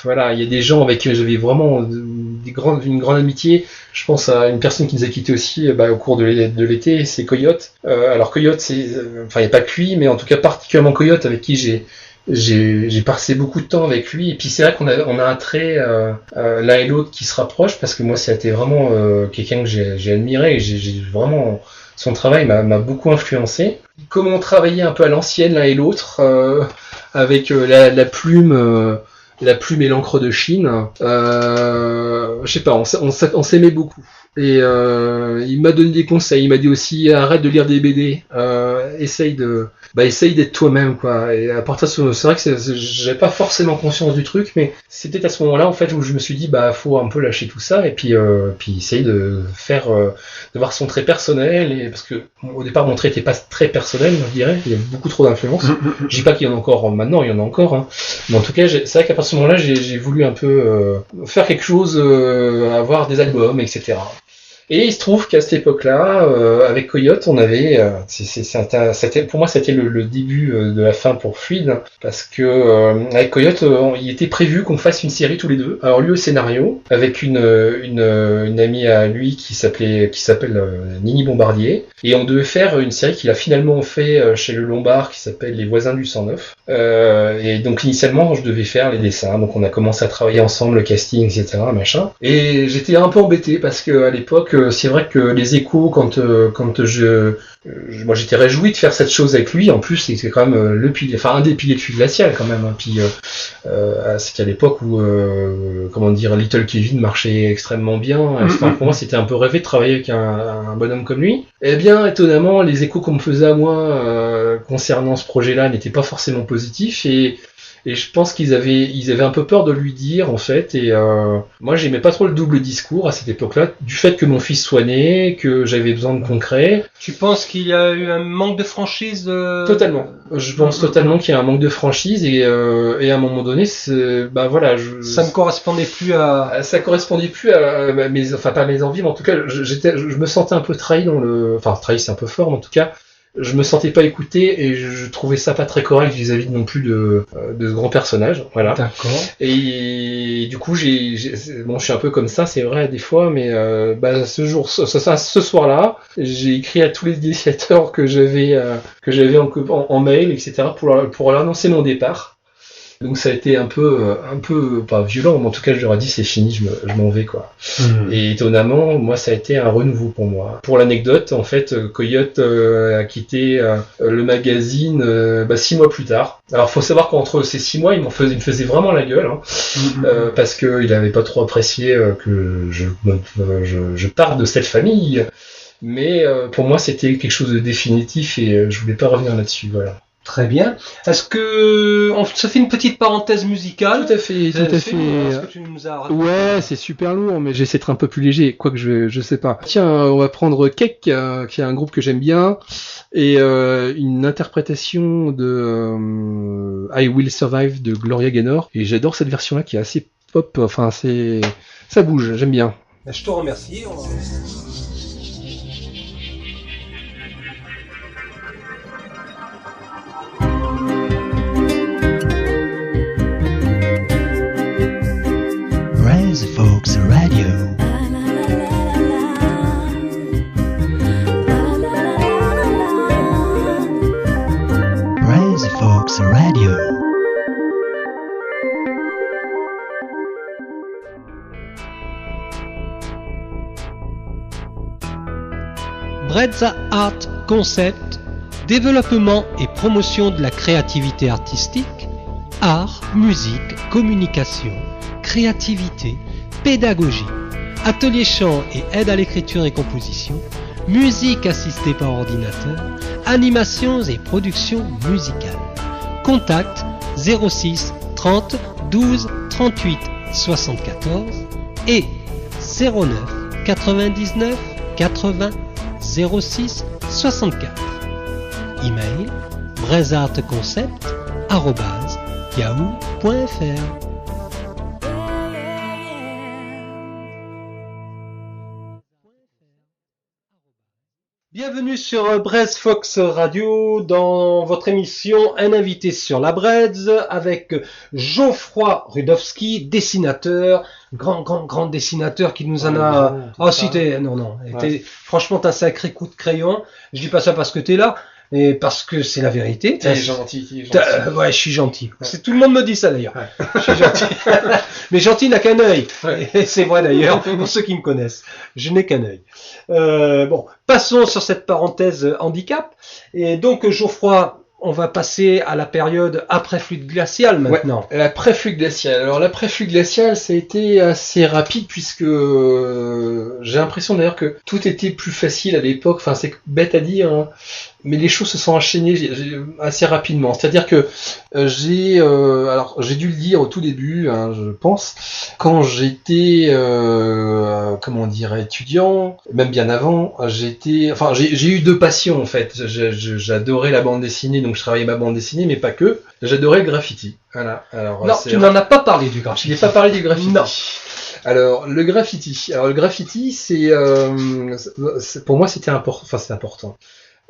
Il y a des gens avec qui j'avais vraiment une grande amitié. Je pense à une personne qui nous a quittés aussi au cours de l'été, c'est Coyote. Alors Coyote, il n'y a pas que lui, mais en tout cas particulièrement Coyote avec qui j'ai passé beaucoup de temps avec lui, et puis c'est vrai qu'on a un trait l'un et l'autre qui se rapprochent, parce que moi c'était vraiment quelqu'un que j'ai admiré, et j'ai vraiment, son travail m'a beaucoup influencé. Comment on travaillait un peu à l'ancienne l'un et l'autre, avec la plume et l'encre de Chine, je sais pas, on s'aimait beaucoup. Et il m'a donné des conseils. Il m'a dit aussi arrête de lire des BD, essaye d'être toi-même, quoi. Et à partir de ce, c'est vrai que j'avais pas forcément conscience du truc, mais c'était à ce moment-là en fait où je me suis dit faut un peu lâcher tout ça et puis essayer de voir son trait personnel, et parce que au départ mon trait était pas très personnel, je dirais, il y avait beaucoup trop d'influence. Je dis pas qu'il y en a encore maintenant, il y en a encore, hein. Mais en tout cas c'est vrai qu'à partir de ce moment-là j'ai voulu un peu faire quelque chose, avoir des albums, etc. Et il se trouve qu'à cette époque-là, avec Coyote, on avait, c'était pour moi c'était le début de la fin pour Fluide, parce que avec Coyote, il était prévu qu'on fasse une série tous les deux. Alors lui au scénario, avec une amie à lui qui s'appelle Nini Bombardier, et on devait faire une série qu'il a finalement fait chez le Lombard, qui s'appelle Les Voisins du 109. Et donc initialement, je devais faire les dessins, donc on a commencé à travailler ensemble, le casting, etc., machin. Et j'étais un peu embêté parce que à l'époque, c'est vrai que les Échos, quand moi j'étais réjoui de faire cette chose avec lui. En plus, c'était quand même un des piliers de Fluide Glacial quand même. Hein. Puis c'était à l'époque où, Little Kevin marchait extrêmement bien. Enfin, pour moi, c'était un peu rêvé de travailler avec un bonhomme comme lui. Eh bien, étonnamment, les échos qu'on me faisait à moi concernant ce projet-là n'étaient pas forcément positifs, et je pense qu'ils avaient un peu peur de lui dire, en fait, et moi j'aimais pas trop le double discours à cette époque-là, du fait que mon fils soit né, que j'avais besoin de concret. Tu penses qu'il y a eu un manque de franchise Totalement. Je pense totalement qu'il y a un manque de franchise, et à un moment donné, ça ne correspondait plus à... Ça correspondait plus à pas mes envies, mais en tout cas, je me sentais un peu trahi trahi c'est un peu fort, mais en tout cas, je me sentais pas écouté et je trouvais ça pas très correct vis-à-vis non plus de ce grand personnage, voilà. D'accord. Et du coup, je suis un peu comme ça, c'est vrai des fois, mais ce soir-là, j'ai écrit à tous les dessinateurs que j'avais en mail, etc., pour leur annoncer mon départ. Donc ça a été un peu pas violent, mais en tout cas je leur ai dit c'est fini, je m'en vais, quoi. Et étonnamment, moi ça a été un renouveau pour moi. Pour l'anecdote, en fait, Coyote a quitté le magazine 6 mois plus tard. Alors faut savoir qu'entre ces 6 mois, il me faisait vraiment la gueule, hein, parce que il avait pas trop apprécié que je parte de cette famille. Mais pour moi c'était quelque chose de définitif et je voulais pas revenir là-dessus, voilà. Très bien. Est-ce que on se fait une petite parenthèse musicale? Tout à fait. Est-ce que tu nous as raconté? Ouais, c'est super lourd, mais j'essaie d'être un peu plus léger, quoique je sais pas. Tiens, on va prendre Cake, qui est un groupe que j'aime bien, et une interprétation de I Will Survive de Gloria Gaynor, et j'adore cette version-là qui est assez pop, enfin ça bouge, j'aime bien. Je te remercie. Braise Folks Radio. Braise Folks Radio. Brezza Art Concept, développement et promotion de la créativité artistique, art, musique, communication, créativité, pédagogie, atelier chant et aide à l'écriture et composition, musique assistée par ordinateur, animations et productions musicales. Contact 06 30 12 38 74 et 09 99 80 06 64. Email braisartconcept@yahoo.fr. Bienvenue sur Braise Fox Radio dans votre émission Un invité sur la Braise avec Geoffroy Rudowski, dessinateur, grand dessinateur qui nous en a... Franchement, t'as un sacré coup de crayon. Je dis pas ça parce que t'es là, mais parce que c'est la vérité. T'es gentil. Ouais, je suis gentil. Tout le monde me dit ça d'ailleurs. Ouais. Je suis gentil. Mais gentil n'a qu'un œil. Ouais. Et c'est vrai d'ailleurs, pour ceux qui me connaissent. Je n'ai qu'un œil. Passons sur cette parenthèse handicap. Et donc, Geoffroy, On va passer à la période après-flux glacial maintenant. Ouais, l'après-flux glacial. Alors l'après-flux glacial, ça a été assez rapide puisque j'ai l'impression d'ailleurs que tout était plus facile à l'époque. Enfin, c'est bête à dire, hein, mais les choses se sont enchaînées assez rapidement. C'est-à-dire que j'ai dû le dire au tout début, hein, je pense, quand j'étais étudiant, même bien avant, j'ai eu deux passions en fait. J'adorais la bande dessinée, donc je travaillais ma bande dessinée, mais pas que. J'adorais le graffiti. Voilà. Alors, non, tu n'en as pas parlé du graffiti. Je n'ai pas parlé du graffiti. Non. Alors le graffiti, c'est pour moi c'était important. Enfin, c'est important.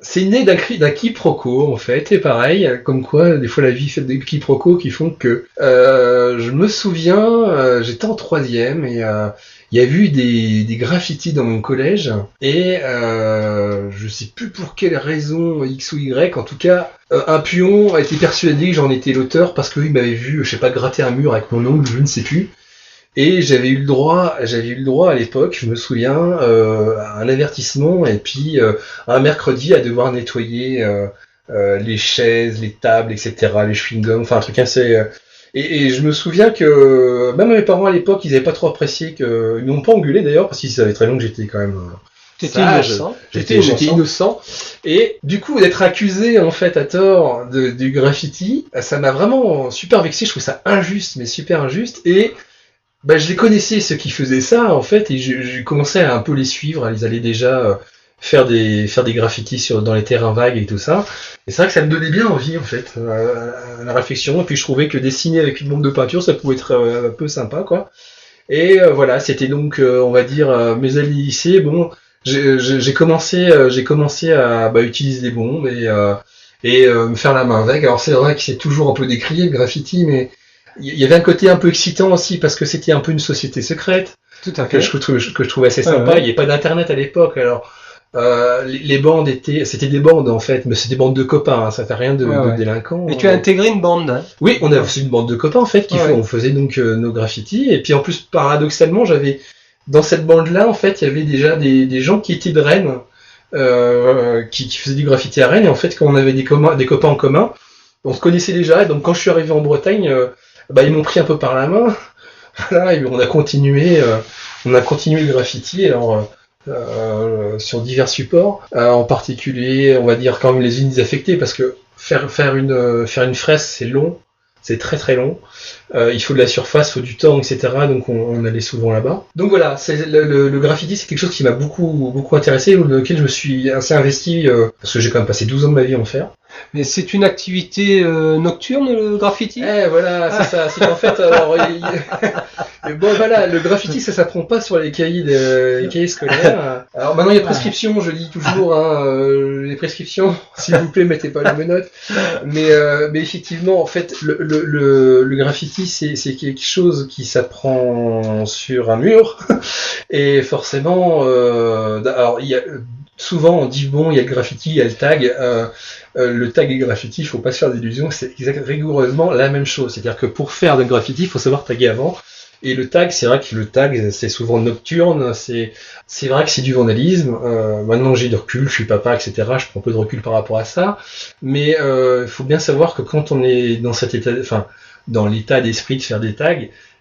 C'est né d'un quiproquo en fait, et pareil, comme quoi des fois la vie fait des quiproquos qui font que je me souviens, j'étais en 3e et il y a eu des graffitis dans mon collège et je sais plus pour quelle raison X ou Y, en tout cas un pion a été persuadé que j'en étais l'auteur parce qu'il m'avait vu, je sais pas, gratter un mur avec mon ongle, je ne sais plus. Et j'avais eu le droit à l'époque, je me souviens, à un avertissement et puis un mercredi à devoir nettoyer les chaises, les tables, etc., les chewing-gums, enfin un truc assez. Et je me souviens que même mes parents à l'époque, ils n'avaient pas trop apprécié ils m'ont pas engueulé d'ailleurs parce qu'ils savaient très bien que j'étais quand même. T'étais innocent. J'étais innocent. Et du coup, d'être accusé en fait à tort du graffiti, ça m'a vraiment super vexé. Je trouve ça injuste, mais super injuste. Et je les connaissais ceux qui faisaient ça en fait, et je commençais à un peu les suivre. Ils allaient déjà faire des graffitis dans les terrains vagues et tout ça. Et c'est vrai que ça me donnait bien envie en fait, la réflexion. Et puis je trouvais que dessiner avec une bombe de peinture, ça pouvait être un peu sympa quoi. Et voilà, c'était donc on va dire mes années lycée. Bon, j'ai commencé à utiliser des bombes et me faire la main avec. Alors c'est vrai que c'est toujours un peu décrié le graffiti, mais il y avait un côté un peu excitant aussi parce que c'était un peu une société secrète. Tout à fait. Que je trouvais assez sympa. Ouais. Il n'y avait pas d'internet à l'époque, alors les bandes c'était des bandes en fait, mais c'était des bandes de copains, hein, ça fait rien de délinquants. Et tu as intégré une bande, hein. Oui, on a aussi une bande de copains en fait on faisait donc nos graffitis, et puis en plus paradoxalement j'avais dans cette bande là en fait il y avait déjà des gens qui étaient de Rennes, qui faisaient du graffiti à Rennes, et en fait quand on avait des copains en commun, on se connaissait déjà, et donc quand je suis arrivé en Bretagne, ils m'ont pris un peu par la main. Voilà, et on a continué le graffiti, alors sur divers supports, en particulier, on va dire quand même les unis affectés, parce que faire une fresque, c'est long, c'est très très long. Il faut de la surface, il faut du temps, etc. Donc on allait souvent là-bas. Donc voilà, c'est le graffiti, c'est quelque chose qui m'a beaucoup intéressé, lequel je me suis assez investi, parce que j'ai quand même passé 12 ans de ma vie à en faire. Mais c'est une activité nocturne, le graffiti ? Voilà, c'est ça. C'est qu'en fait, alors, bon, voilà, le graffiti, ça s'apprend pas sur les cahiers scolaires. Alors maintenant, il y a prescription, je lis toujours, les prescriptions. S'il vous plaît, mettez pas les menottes. Mais effectivement, en fait, le graffiti, c'est quelque chose qui s'apprend sur un mur. Et forcément, alors, souvent on dit bon, il y a le graffiti, il y a le tag. Le tag et le graffiti, il faut pas se faire d'illusions, c'est rigoureusement la même chose. C'est-à-dire que pour faire de graffiti, il faut savoir taguer avant. Et le tag, c'est vrai que le tag, c'est souvent nocturne, c'est vrai que c'est du vandalisme. Maintenant que j'ai du recul, je suis papa, etc., je prends un peu de recul par rapport à ça. Mais il faut bien savoir que quand on est dans cet état, enfin, dans l'état d'esprit de faire des tags,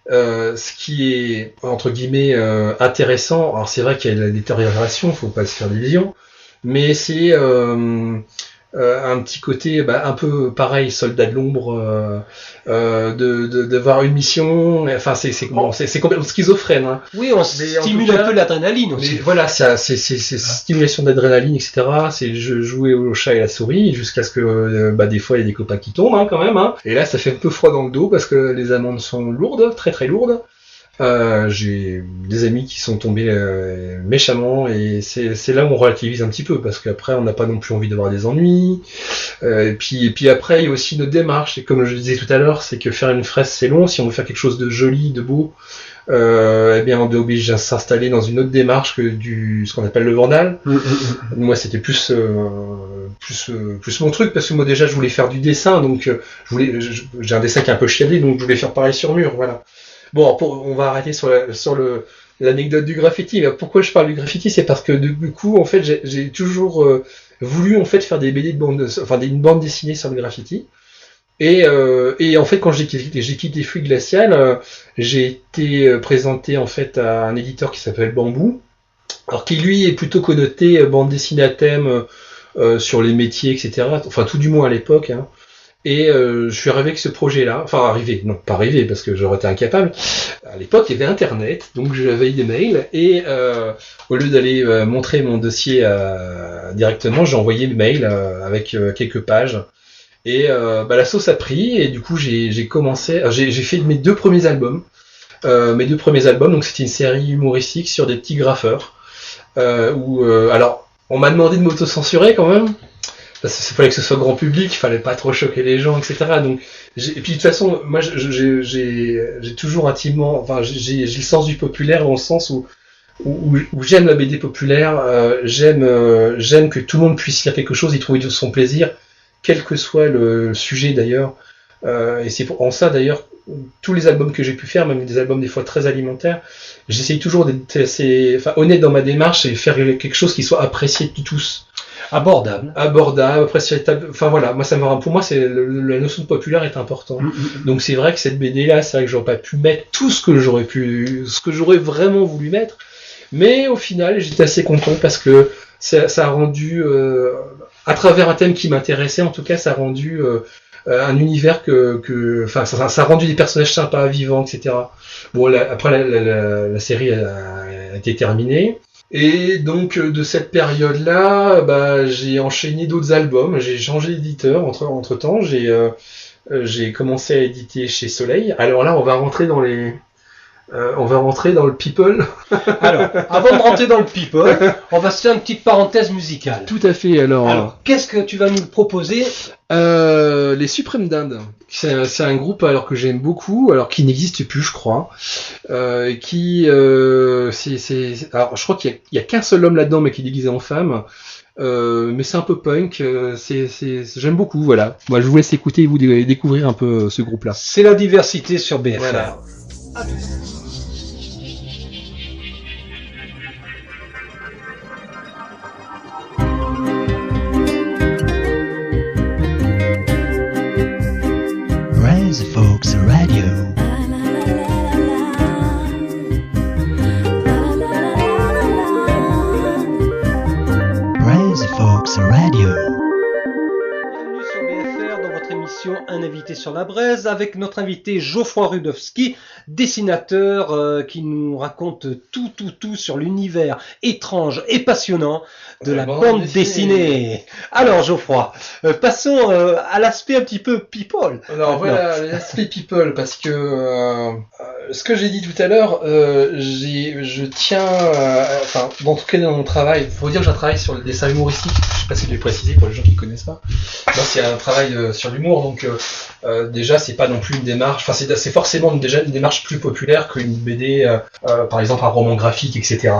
ce qui est, entre guillemets, intéressant, alors c'est vrai qu'il y a la détérioration, faut pas se faire d'illusions, mais c'est un petit côté un peu pareil, soldat de l'ombre, de voir une mission, enfin c'est complètement schizophrène, hein. Oui, on stimule un peu l'adrénaline aussi. Mais voilà, c'est stimulation d'adrénaline, etc. C'est jouer au chat et la souris jusqu'à ce que des fois il y a des copains qui tombent, hein, quand même, hein. Et là ça fait un peu froid dans le dos parce que les amendes sont lourdes, très très lourdes. J'ai des amis qui sont tombés méchamment, et c'est là où on relativise un petit peu, parce qu'après on n'a pas non plus envie d'avoir des ennuis, et puis après il y a aussi notre démarche, et comme je le disais tout à l'heure, c'est que faire une fresque c'est long. Si on veut faire quelque chose de joli, de beau, on est obligé de s'installer dans une autre démarche que ce qu'on appelle le vandal. Moi c'était plus mon truc, parce que moi déjà je voulais faire du dessin, donc j'ai un dessin qui est un peu chiadé, donc je voulais faire pareil sur mur, voilà. Bon, on va arrêter sur l'anecdote du graffiti. Mais pourquoi je parle du graffiti, c'est parce que du coup, en fait, j'ai toujours voulu en fait faire des BD une bande dessinée sur le graffiti. Et en fait, quand j'ai quitté Fluide Glacial, j'ai été présenté en fait à un éditeur qui s'appelle Bambou, alors qui lui est plutôt connoté bande dessinée à thème sur les métiers, etc. Enfin, tout du moins à l'époque. Hein. Et je suis arrivé avec ce projet-là. Enfin, pas arrivé parce que j'aurais été incapable. À l'époque, il y avait Internet, donc j'avais des mails. Et au lieu d'aller montrer mon dossier directement, j'ai envoyé le mail avec quelques pages. Et la sauce a pris. Et du coup, j'ai commencé. J'ai fait mes 2 premiers albums. Donc c'était une série humoristique sur des petits graffeurs. Alors, on m'a demandé de m'auto-censurer quand même. Parce qu'il fallait que ce soit grand public, il fallait pas trop choquer les gens, etc. Donc, et puis de toute façon, moi, j'ai toujours intimement, enfin, j'ai le sens du populaire dans le sens où j'aime la BD populaire, j'aime que tout le monde puisse lire quelque chose, y trouver son plaisir, quel que soit le sujet d'ailleurs. Et c'est en ça d'ailleurs, tous les albums que j'ai pu faire, même des albums des fois très alimentaires, j'essaye toujours d'être assez, honnête dans ma démarche et faire quelque chose qui soit apprécié de tous. Abordable, apprécié. Enfin voilà, pour moi, c'est la notion de populaire est importante. Donc c'est vrai que cette BD là, c'est vrai que j'aurais pas pu mettre tout ce que j'aurais vraiment voulu mettre, mais au final, j'étais assez content parce que ça a rendu, à travers un thème qui m'intéressait, en tout cas, ça a rendu un univers ça a rendu des personnages sympas, vivants, etc. Bon, après la série a été terminée. Et donc de cette période-là, j'ai enchaîné d'autres albums, j'ai changé d'éditeur entre temps, j'ai commencé à éditer chez Soleil. Alors là, on va rentrer dans le people. Alors, avant de rentrer dans le people, on va se faire une petite parenthèse musicale. Tout à fait. Alors, qu'est-ce que tu vas nous proposer ? Les Suprêmes d'Inde. C'est un groupe que j'aime beaucoup, qui n'existe plus, je crois. Alors, je crois qu'il y a qu'un seul homme là-dedans, mais qui est déguisé en femme. Mais c'est un peu punk. J'aime beaucoup. Voilà. Moi, je vous laisse écouter et vous découvrir un peu ce groupe-là. C'est la diversité sur BFR. Voilà. Rise Folks Radio. Rise Folks Radio. Bienvenue sur BFR dans votre émission Un invité sur la braise avec notre invité Geoffroy Rudowski, dessinateur qui nous raconte tout sur l'univers étrange et passionnant de la bande dessinée. Alors Geoffroy, passons à l'aspect un petit peu people. Alors voilà, l'aspect people, parce que ce que j'ai dit tout à l'heure, je tiens, en tout cas dans mon travail, il faut dire que j'ai un travail sur le dessin humoristique, je sais pas si je l'ai précisé pour les gens qui connaissent pas. Là, c'est un travail sur l'humour, donc déjà c'est pas non plus une démarche, c'est forcément déjà une démarche plus populaire qu'une BD, par exemple un roman graphique, etc.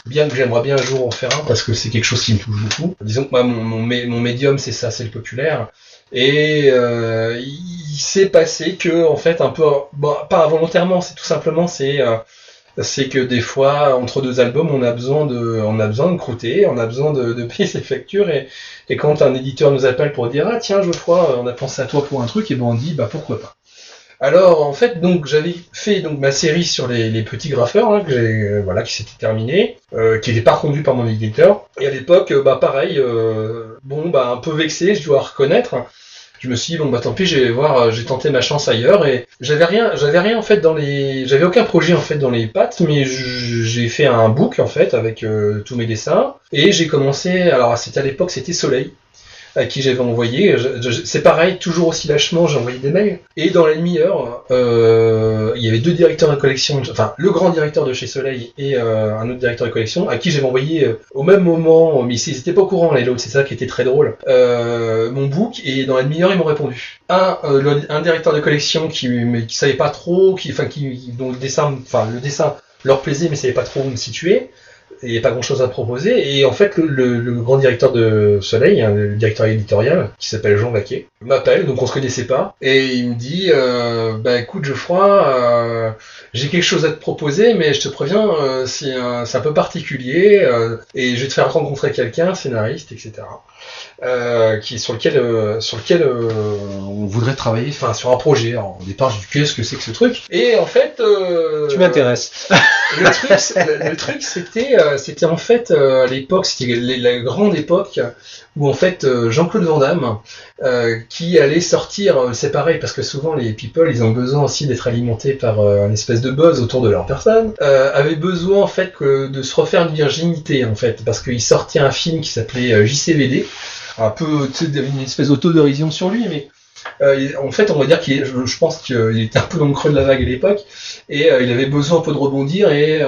Bien que j'aimerais bien un jour en faire un, parce que c'est quelque chose qui me touche beaucoup. Disons que moi, mon médium, c'est ça, c'est le populaire. Et il s'est passé que, en fait, un peu, pas involontairement, c'est tout simplement, c'est que des fois, entre 2 albums, on a besoin de croûter, on a besoin de payer ses factures, et quand un éditeur nous appelle pour dire, ah tiens, Geoffroy, on a pensé à toi pour un truc, et on dit, pourquoi pas. Alors en fait, donc j'avais fait ma série sur les petits graffeurs qui s'était terminée, qui n'était pas reconduite par mon éditeur. Et à l'époque, pareil, un peu vexé, je dois reconnaître. Je me suis dit tant pis, j'ai tenté ma chance ailleurs, et j'avais rien en fait j'avais aucun projet en fait dans les pattes, mais j'ai fait un book en fait avec tous mes dessins, et j'ai commencé. Alors à l'époque, c'était Soleil, à qui j'avais envoyé, c'est pareil, toujours aussi lâchement, j'ai envoyé des mails, et dans la demi-heure, il y avait 2 directeurs de collection, le grand directeur de chez Soleil et un autre directeur de collection, à qui j'avais envoyé au même moment, mais ils étaient pas au courant l'un et l'autre, c'est ça qui était très drôle, mon book, et dans la demi-heure, ils m'ont répondu. Un directeur de collection qui savait pas trop, dont le dessin leur plaisait, mais savait pas trop où me situer. il n'y a pas grand-chose à proposer. Et en fait, le grand directeur de Soleil, hein, le directeur éditorial, qui s'appelle Jean Vaquet, m'appelle, donc on se connaissait pas, et il me dit bah écoute Geoffroy, j'ai quelque chose à te proposer, mais je te préviens, c'est un peu particulier, et je vais te faire rencontrer quelqu'un, scénariste, etc. Sur lequel on voudrait travailler, enfin sur un projet. Alors, au départ, je dis qu'est-ce que c'est que ce truc? Et en fait, Tu m'intéresses. le truc, c'était en fait à l'époque, c'était la grande époque où en fait Jean-Claude Van Damme, qui allait sortir, c'est pareil parce que souvent les people, ils ont besoin aussi d'être alimentés par une espèce de buzz autour de leur personne, avait besoin en fait de se refaire une virginité en fait, parce qu'il sortait un film qui s'appelait JCVD, un peu, tu sais, une espèce d'autodérision sur lui, mais en fait, on va dire je pense qu'il était un peu dans le creux de la vague à l'époque, et il avait besoin un peu de rebondir, et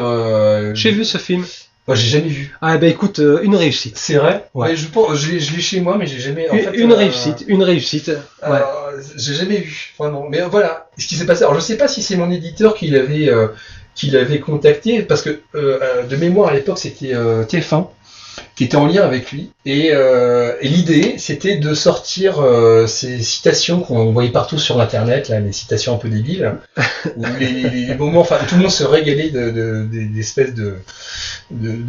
J'ai vu ce film. moi, j'ai jamais vu. Ah ben écoute, une réussite. C'est vrai. Ouais. Mais je pense, je l'ai chez moi, mais j'ai jamais. En fait, Une réussite, une réussite. Ouais. J'ai jamais vu, vraiment. Mais voilà, ce qui s'est passé. Alors, je sais pas si c'est mon éditeur qui l'avait contacté, parce que de mémoire à l'époque, c'était TF1 qui était en lien avec lui. Et l'idée, c'était de sortir ces citations qu'on voyait partout sur Internet, là, les citations un peu débiles, où les moments, enfin, tout le monde se régalait d'espèces de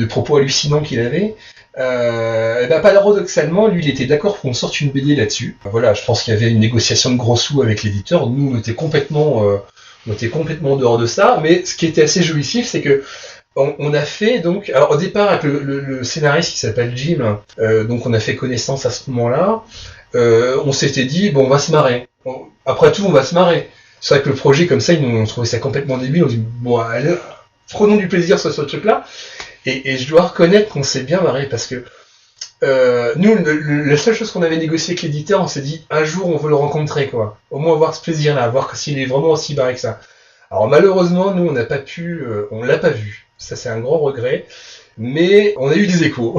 propos hallucinants qu'il avait. Et ben, paradoxalement, lui, il était d'accord pour qu'on sorte une BD là-dessus. Voilà, je pense qu'il y avait une négociation de gros sous avec l'éditeur. Nous, on était complètement dehors de ça. Mais ce qui était assez jouissif, c'est que on a fait donc, alors au départ avec le scénariste qui s'appelle Jim, donc on a fait connaissance à ce moment-là. On s'était dit bon, on va se marrer. Après tout, on va se marrer. C'est vrai que le projet comme ça, on trouvait ça complètement débile. On dit bon, allez, prenons du plaisir sur ce truc-là. Et je dois reconnaître qu'on s'est bien marré parce que nous, la seule chose qu'on avait négocié avec l'éditeur, on s'est dit un jour on veut le rencontrer, quoi. Au moins avoir ce plaisir-là, voir s'il est vraiment aussi barré que ça. Alors malheureusement, nous on n'a pas pu, on l'a pas vu. Ça c'est un grand regret. Mais on a eu des échos.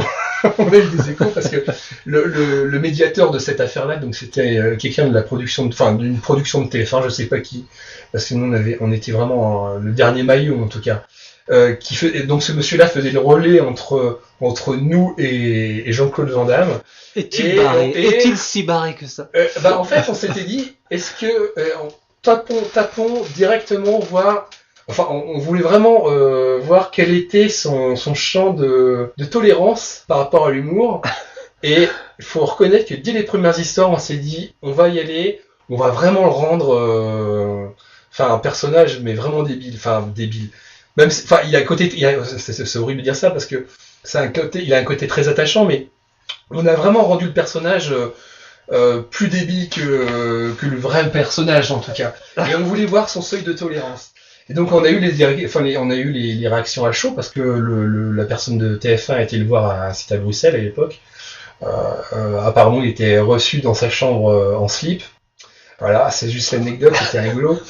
On a eu des échos parce que le médiateur de cette affaire-là, donc c'était quelqu'un de la production, d'une production de TF1, je sais pas qui, parce que nous on était vraiment le dernier maillot en tout cas. Donc ce monsieur-là faisait le relais entre nous et Jean-Claude Van Damme. Est-il si barré que ça? En fait, on s'était dit, est-ce que tapons directement voir. Enfin, on voulait vraiment voir quel était son champ de tolérance par rapport à l'humour. Et il faut reconnaître que dès les premières histoires, on s'est dit, on va y aller, on va vraiment le rendre, un personnage, mais vraiment débile. Même, il a un côté, c'est horrible de dire ça parce que il a un côté très attachant, mais on a vraiment rendu le personnage plus débile que le vrai personnage en tout cas. Et on voulait voir son seuil de tolérance. Et donc on a eu les réactions à chaud parce que la personne de TF1 a été le voir c'était à Bruxelles à l'époque. Apparemment il était reçu dans sa chambre en slip. Voilà, c'est juste l'anecdote, c'était rigolo.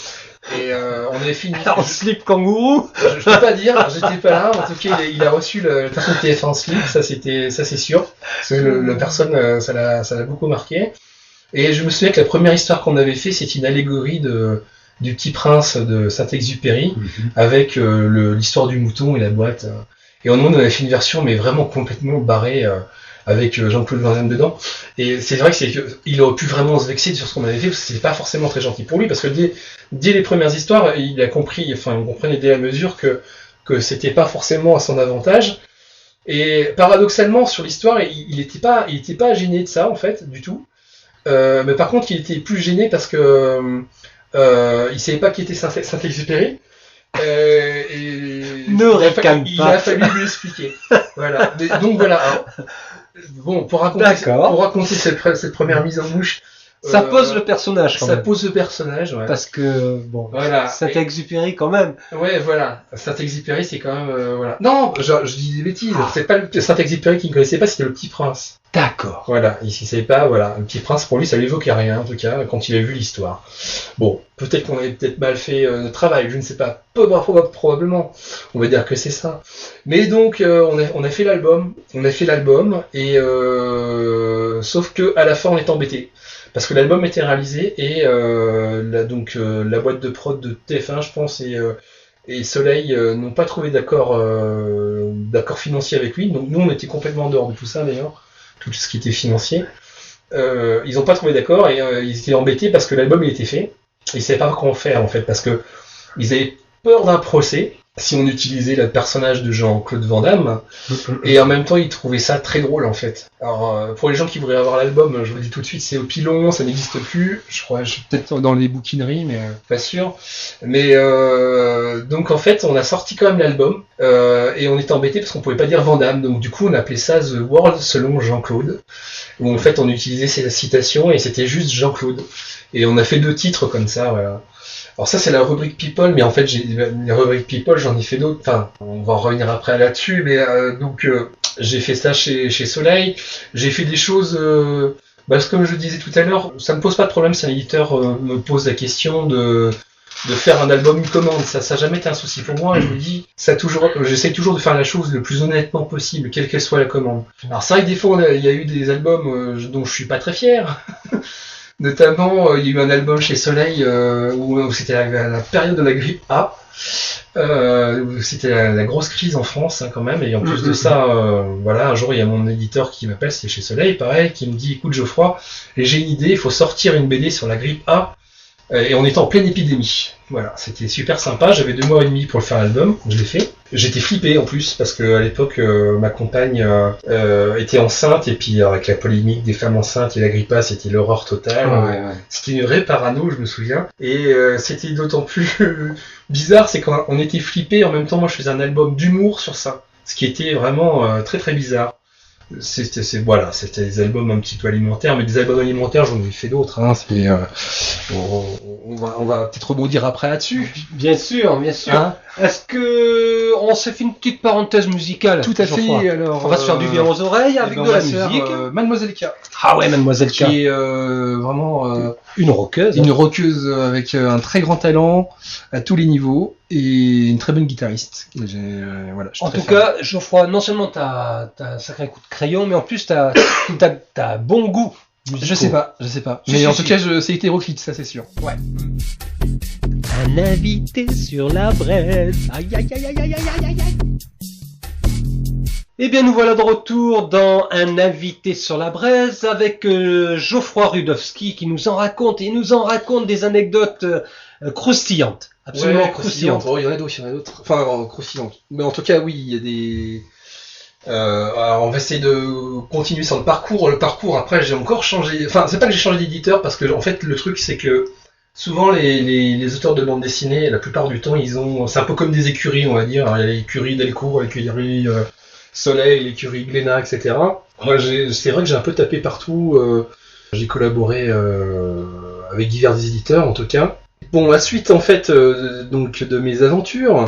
Et on avait fini. En slip kangourou. Je peux pas dire, j'étais pas là. En tout cas, il a reçu la personne de TF1 en slip, ça c'est sûr. Parce que la personne, ça l'a beaucoup marqué. Et je me souviens que la première histoire qu'on avait fait, c'était une allégorie du Petit Prince de Saint-Exupéry, avec l'histoire du mouton et la boîte. Et on avait fait une version, mais vraiment complètement barrée, avec Jean-Claude Van Damme dedans. Et c'est vrai qu'il aurait pu vraiment se vexer sur ce qu'on avait fait, parce que c'était pas forcément très gentil pour lui, parce que dès les premières histoires, il comprenait dès la mesure que c'était pas forcément à son avantage. Et paradoxalement, sur l'histoire, il était pas gêné de ça, en fait, du tout. Mais par contre, il était plus gêné parce que il savait pas qui était Saint-Exupéry. Ne ricane il pas. a fallu lui expliquer. Voilà. Donc voilà. Alors, bon, pour raconter cette première mise en bouche. Ça pose le personnage quand ça même. pose le personnage, ouais. Parce que, bon, Voilà. Saint-Exupéry quand même. Ouais, voilà. Saint-Exupéry, c'est quand même, voilà. Non, je dis des bêtises. C'est pas le Saint-Exupéry qu'il ne connaissait pas, c'était le Petit Prince. D'accord. Voilà. Il savait pas, voilà. Le Petit Prince, pour lui, ça lui évoquait rien, en tout cas, quand il a vu l'histoire. Bon. Peut-être qu'on avait mal fait notre travail, je ne sais pas. Probablement. On va dire que c'est ça. Mais donc, on a fait l'album. Et, sauf que, à la fin, on est embêté. Parce que l'album était réalisé et la boîte de prod de TF1, je pense, et Soleil n'ont pas trouvé d'accord d'accord financier avec lui. Donc nous, on était complètement en dehors de tout ça d'ailleurs, tout ce qui était financier. Ils n'ont pas trouvé d'accord et ils étaient embêtés parce que l'album il était fait. Ils savaient pas comment faire en fait parce que ils avaient peur d'un procès si on utilisait le personnage de Jean-Claude Van Damme et en même temps ils trouvaient ça très drôle en fait. Alors pour les gens qui voudraient avoir l'album, je vous dis tout de suite c'est au pilon, ça n'existe plus. Je crois, je suis peut-être dans les bouquineries mais pas sûr. Mais donc en fait on a sorti quand même l'album et on était embêtés parce qu'on pouvait pas dire Van Damme, donc du coup on appelait ça The World selon Jean-Claude, où en fait on utilisait ces citations et c'était juste Jean-Claude. Et on a fait 2 titres comme ça, voilà. Alors ça c'est la rubrique People, mais en fait les rubriques People j'en ai fait d'autres. Enfin, on va en revenir après là-dessus, mais j'ai fait ça chez Soleil. J'ai fait des choses. Comme je disais tout à l'heure, ça me pose pas de problème si un éditeur me pose la question de faire un album une commande. Ça n'a jamais été un souci pour moi. Je vous dis, j'essaie toujours de faire la chose le plus honnêtement possible, quelle qu'elle soit la commande. Alors c'est vrai que des fois il y a eu des albums dont je suis pas très fier. Notamment, il y a eu un album chez Soleil où c'était la période de la grippe A. C'était la grosse crise en France quand même. Et en plus de ça, un jour il y a mon éditeur qui m'appelle, c'est chez Soleil, pareil, qui me dit écoute Geoffroy, j'ai une idée, il faut sortir une BD sur la grippe A. Et on était en pleine épidémie. Voilà, c'était super sympa. J'avais 2 mois et demi pour le faire l'album. Je l'ai fait. J'étais flippé en plus parce que à l'époque ma compagne était enceinte et puis avec la polémique des femmes enceintes et la grippe A, c'était l'horreur totale. Ouais. C'était une vraie parano, je me souviens. Et c'était d'autant plus bizarre, c'est qu'on était flippé. En même temps, moi, je faisais un album d'humour sur ça, ce qui était vraiment très très bizarre. C'était des albums un petit peu alimentaires, mais des albums alimentaires, j'en ai fait d'autres. Hein, on va peut-être rebondir après là-dessus. Bien sûr. Hein, Est-ce que on s'est fait une petite parenthèse musicale? tout à fait. Alors, on va se faire du bien aux oreilles avec de la musique. Mademoiselle K. Ah ouais, Mademoiselle K. Qui est vraiment une rockeuse. une rockeuse avec un très grand talent à tous les niveaux et une très bonne guitariste. En tout cas, Geoffroy, non seulement t'as un sacré coup de crayon, mais en plus t'as bon goût. Je sais pas. Mais en tout cas, c'est hétéroclite, ça c'est sûr. Ouais. Un invité sur la braise. Aïe aïe aïe aïe aïe aïe aïe aïe. Eh bien, nous voilà de retour dans Un invité sur la braise avec Geoffroy Rudowski qui nous en raconte des anecdotes croustillantes. Absolument croustillantes. Oh, il y en a d'autres. Enfin, croustillantes. Mais en tout cas, oui, il y a des... alors on va essayer de continuer sur le parcours. Le parcours, après, j'ai encore changé... Enfin, c'est pas que j'ai changé d'éditeur, parce que, en fait, le truc, c'est que souvent, les auteurs de bande dessinée, la plupart du temps, c'est un peu comme des écuries, on va dire. Alors, il y a l'écurie Delcourt, l'écurie Soleil, l'écurie Glénat, etc. Moi, c'est vrai que j'ai un peu tapé partout. J'ai collaboré avec divers éditeurs, en tout cas. Bon, la suite en fait donc de mes aventures,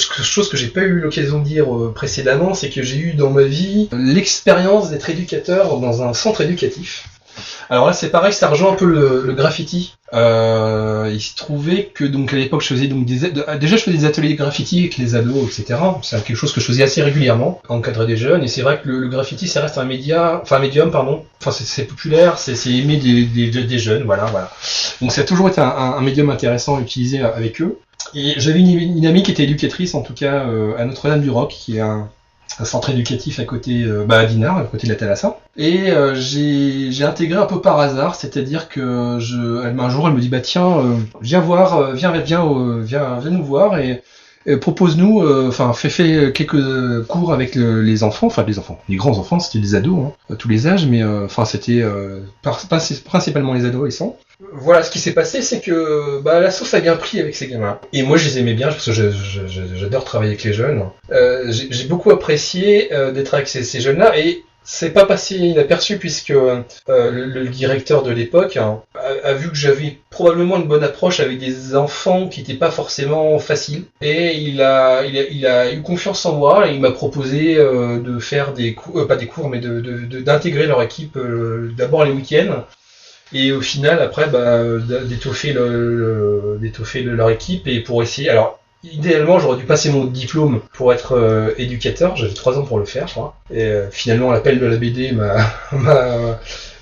chose que j'ai pas eu l'occasion de dire précédemment, c'est que j'ai eu dans ma vie l'expérience d'être éducateur dans un centre éducatif. Alors là, c'est pareil, ça rejoint un peu le graffiti. Il se trouvait que donc à l'époque, je faisais donc déjà je faisais des ateliers de graffiti avec les ados, etc. C'est quelque chose que je faisais assez régulièrement, encadrer des jeunes. Et c'est vrai que le graffiti, ça reste un médium, pardon. Enfin, c'est populaire, c'est aimé des jeunes, voilà. Donc ça a toujours été un médium intéressant à utiliser avec eux. Et j'avais une amie qui était éducatrice, en tout cas à Notre-Dame-du-Roc, qui est un centre éducatif à côté à Dinard, à côté de la Thalassa. Et j'ai intégré un peu par hasard, c'est-à-dire que un jour elle me dit viens nous voir et propose-nous, fais quelques cours avec les enfants, les grands enfants, c'était des ados, à tous les âges, mais c'était principalement les adolescents. Voilà, ce qui s'est passé, c'est que la sauce a bien pris avec ces gamins. Et moi, je les aimais bien, parce que j'adore travailler avec les jeunes. J'ai beaucoup apprécié d'être avec ces jeunes-là, et c'est pas passé inaperçu, puisque le directeur de l'époque a vu que j'avais probablement une bonne approche avec des enfants qui n'étaient pas forcément faciles. Et il a eu confiance en moi, et il m'a proposé de faire des cours, pas des cours, mais d'intégrer leur équipe d'abord les week-ends. Et au final, après, d'étoffer leur équipe et pour essayer. Alors, idéalement, j'aurais dû passer mon diplôme pour être éducateur. J'avais 3 ans pour le faire, je crois. Et finalement, l'appel de la BD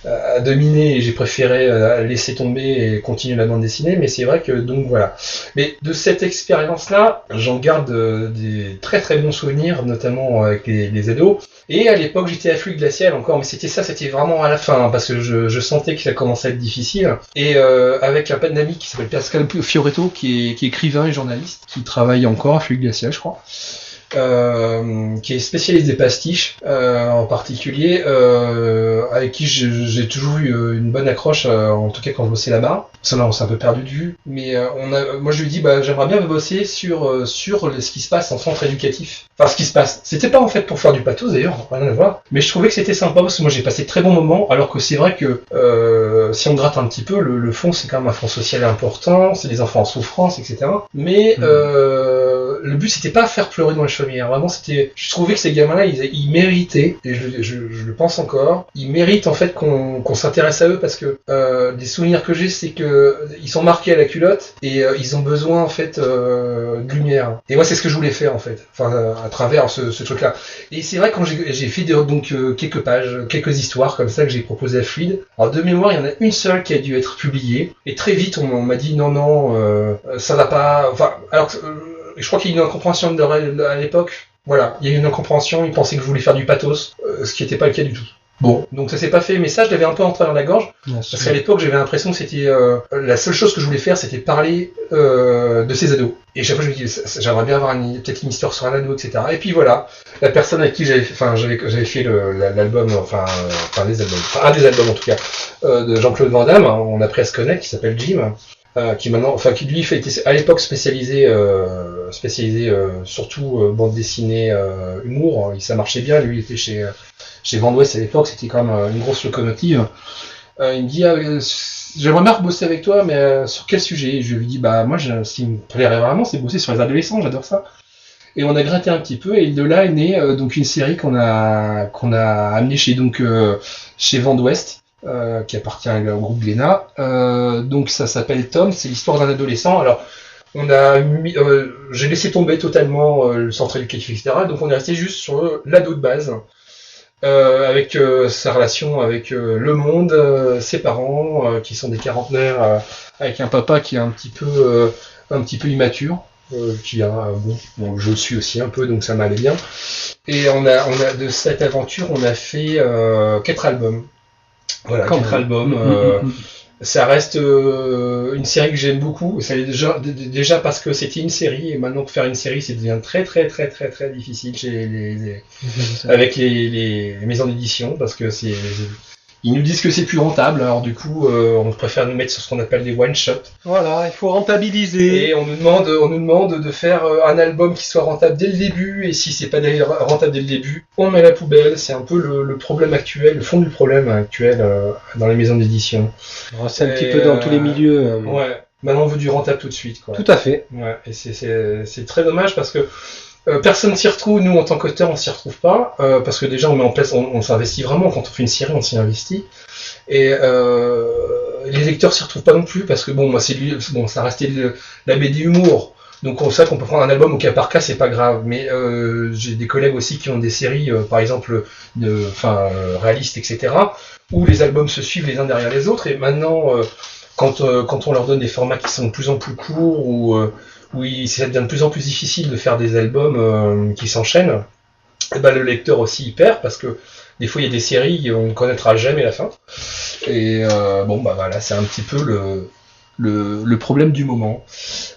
à dominer et j'ai préféré laisser tomber et continuer la bande dessinée. Mais c'est vrai que donc voilà. Mais de cette expérience-là, j'en garde des très très bons souvenirs, notamment avec les ados. Et à l'époque, j'étais à Fluide Glacial encore, mais c'était vraiment à la fin, hein, parce que je sentais que ça commençait à être difficile. Et avec un ami qui s'appelle Pascal Fioretto, qui est écrivain et journaliste, qui travaille encore à Fluide Glacial, je crois. Qui est spécialiste des pastiches en particulier, avec qui j'ai toujours eu une bonne accroche, en tout cas quand je bossais là-bas. Ça là on s'est un peu perdu de vue, mais moi je lui ai dit j'aimerais bien bosser sur ce qui se passe en centre éducatif. Enfin ce qui se passe, c'était pas en fait pour faire du pathos d'ailleurs, rien à voir, mais je trouvais que c'était sympa parce que moi j'ai passé de très bons moments, alors que c'est vrai que si on gratte un petit peu, le fond c'est quand même un fond social important, c'est des enfants en souffrance, etc. Mais le but c'était pas faire pleurer dans les chaumières, vraiment je trouvais que ces gamins-là ils méritaient, et je le pense encore, ils méritent en fait qu'on s'intéresse à eux, parce que des souvenirs que j'ai c'est que ils sont marqués à la culotte et ils ont besoin en fait de lumière. Et moi c'est ce que je voulais faire en fait, enfin à travers ce truc-là. Et c'est vrai quand j'ai fait quelques pages, quelques histoires comme ça que j'ai proposé à Fluide. Alors de mémoire il y en a une seule qui a dû être publiée et très vite on m'a dit non ça va pas. Enfin alors je crois qu'il y a eu une incompréhension à l'époque. Voilà, il y a eu une incompréhension, ils pensaient que je voulais faire du pathos, ce qui n'était pas le cas du tout. Bon, donc ça s'est pas fait, mais ça je l'avais un peu en travers la gorge, parce qu'à l'époque j'avais l'impression que c'était la seule chose que je voulais faire, c'était parler de ces ados. Et chaque fois je me dis, j'aimerais bien avoir peut-être une histoire sur un ado, etc. Et puis voilà, la personne avec qui j'avais fait l'album, un des albums en tout cas, de Jean-Claude Van Damme, hein, on a appris à se connaître, qui s'appelle Jim. Qui lui était à l'époque spécialisé surtout bande dessinée humour, ça marchait bien, lui il était chez Van West à l'époque, c'était quand même une grosse locomotive. Il me dit j'aimerais bien rebosser avec toi, mais sur quel sujet? Et je lui dis moi ce qui me plairait vraiment c'est bosser sur les adolescents, j'adore ça. Et on a gratté un petit peu, et de là est née donc une série qu'on a amenée chez Van West. Qui appartient au groupe Glénat. Donc ça s'appelle Tom, c'est l'histoire d'un adolescent. Alors j'ai laissé tomber totalement le centre éducatif, etc. Donc on est resté juste sur l'ado de base, avec sa relation avec le monde, ses parents qui sont des quarantenaires, avec un papa qui est un petit peu immature. Je le suis aussi un peu, donc ça m'allait bien. Et on a de cette aventure, on a fait 4 albums. Voilà, 4 albums. Ça reste une série que j'aime beaucoup. Ça est déjà parce que c'était une série, et maintenant que faire une série, ça devient très très très très très difficile avec les maisons d'édition, parce que ils nous disent que c'est plus rentable. Alors du coup, on préfère nous mettre sur ce qu'on appelle des one shots. Voilà, il faut rentabiliser. Et on nous demande de faire un album qui soit rentable dès le début. Et si c'est pas rentable dès le début, on met à la poubelle. C'est un peu le problème actuel, le fond du problème actuel dans les maisons d'édition. C'est un petit peu dans tous les milieux. Ouais. Maintenant, on veut du rentable tout de suite, quoi. Tout à fait. Ouais. Et c'est très dommage parce que personne s'y retrouve. Nous, en tant qu'auteur, on s'y retrouve pas, parce que déjà on met en place, on s'investit vraiment. Quand on fait une série, on s'y investit, et les lecteurs s'y retrouvent pas non plus, parce que moi ça restait de la BD humour, donc on sait qu'on peut prendre un album au cas par cas, c'est pas grave. Mais j'ai des collègues aussi qui ont des séries, par exemple réalistes, etc., où les albums se suivent les uns derrière les autres, et maintenant quand on leur donne des formats qui sont de plus en plus courts, où ça devient de plus en plus difficile de faire des albums qui s'enchaînent, et le lecteur aussi y perd, parce que des fois il y a des séries on ne connaîtra jamais la fin. Et voilà, c'est un petit peu le problème du moment.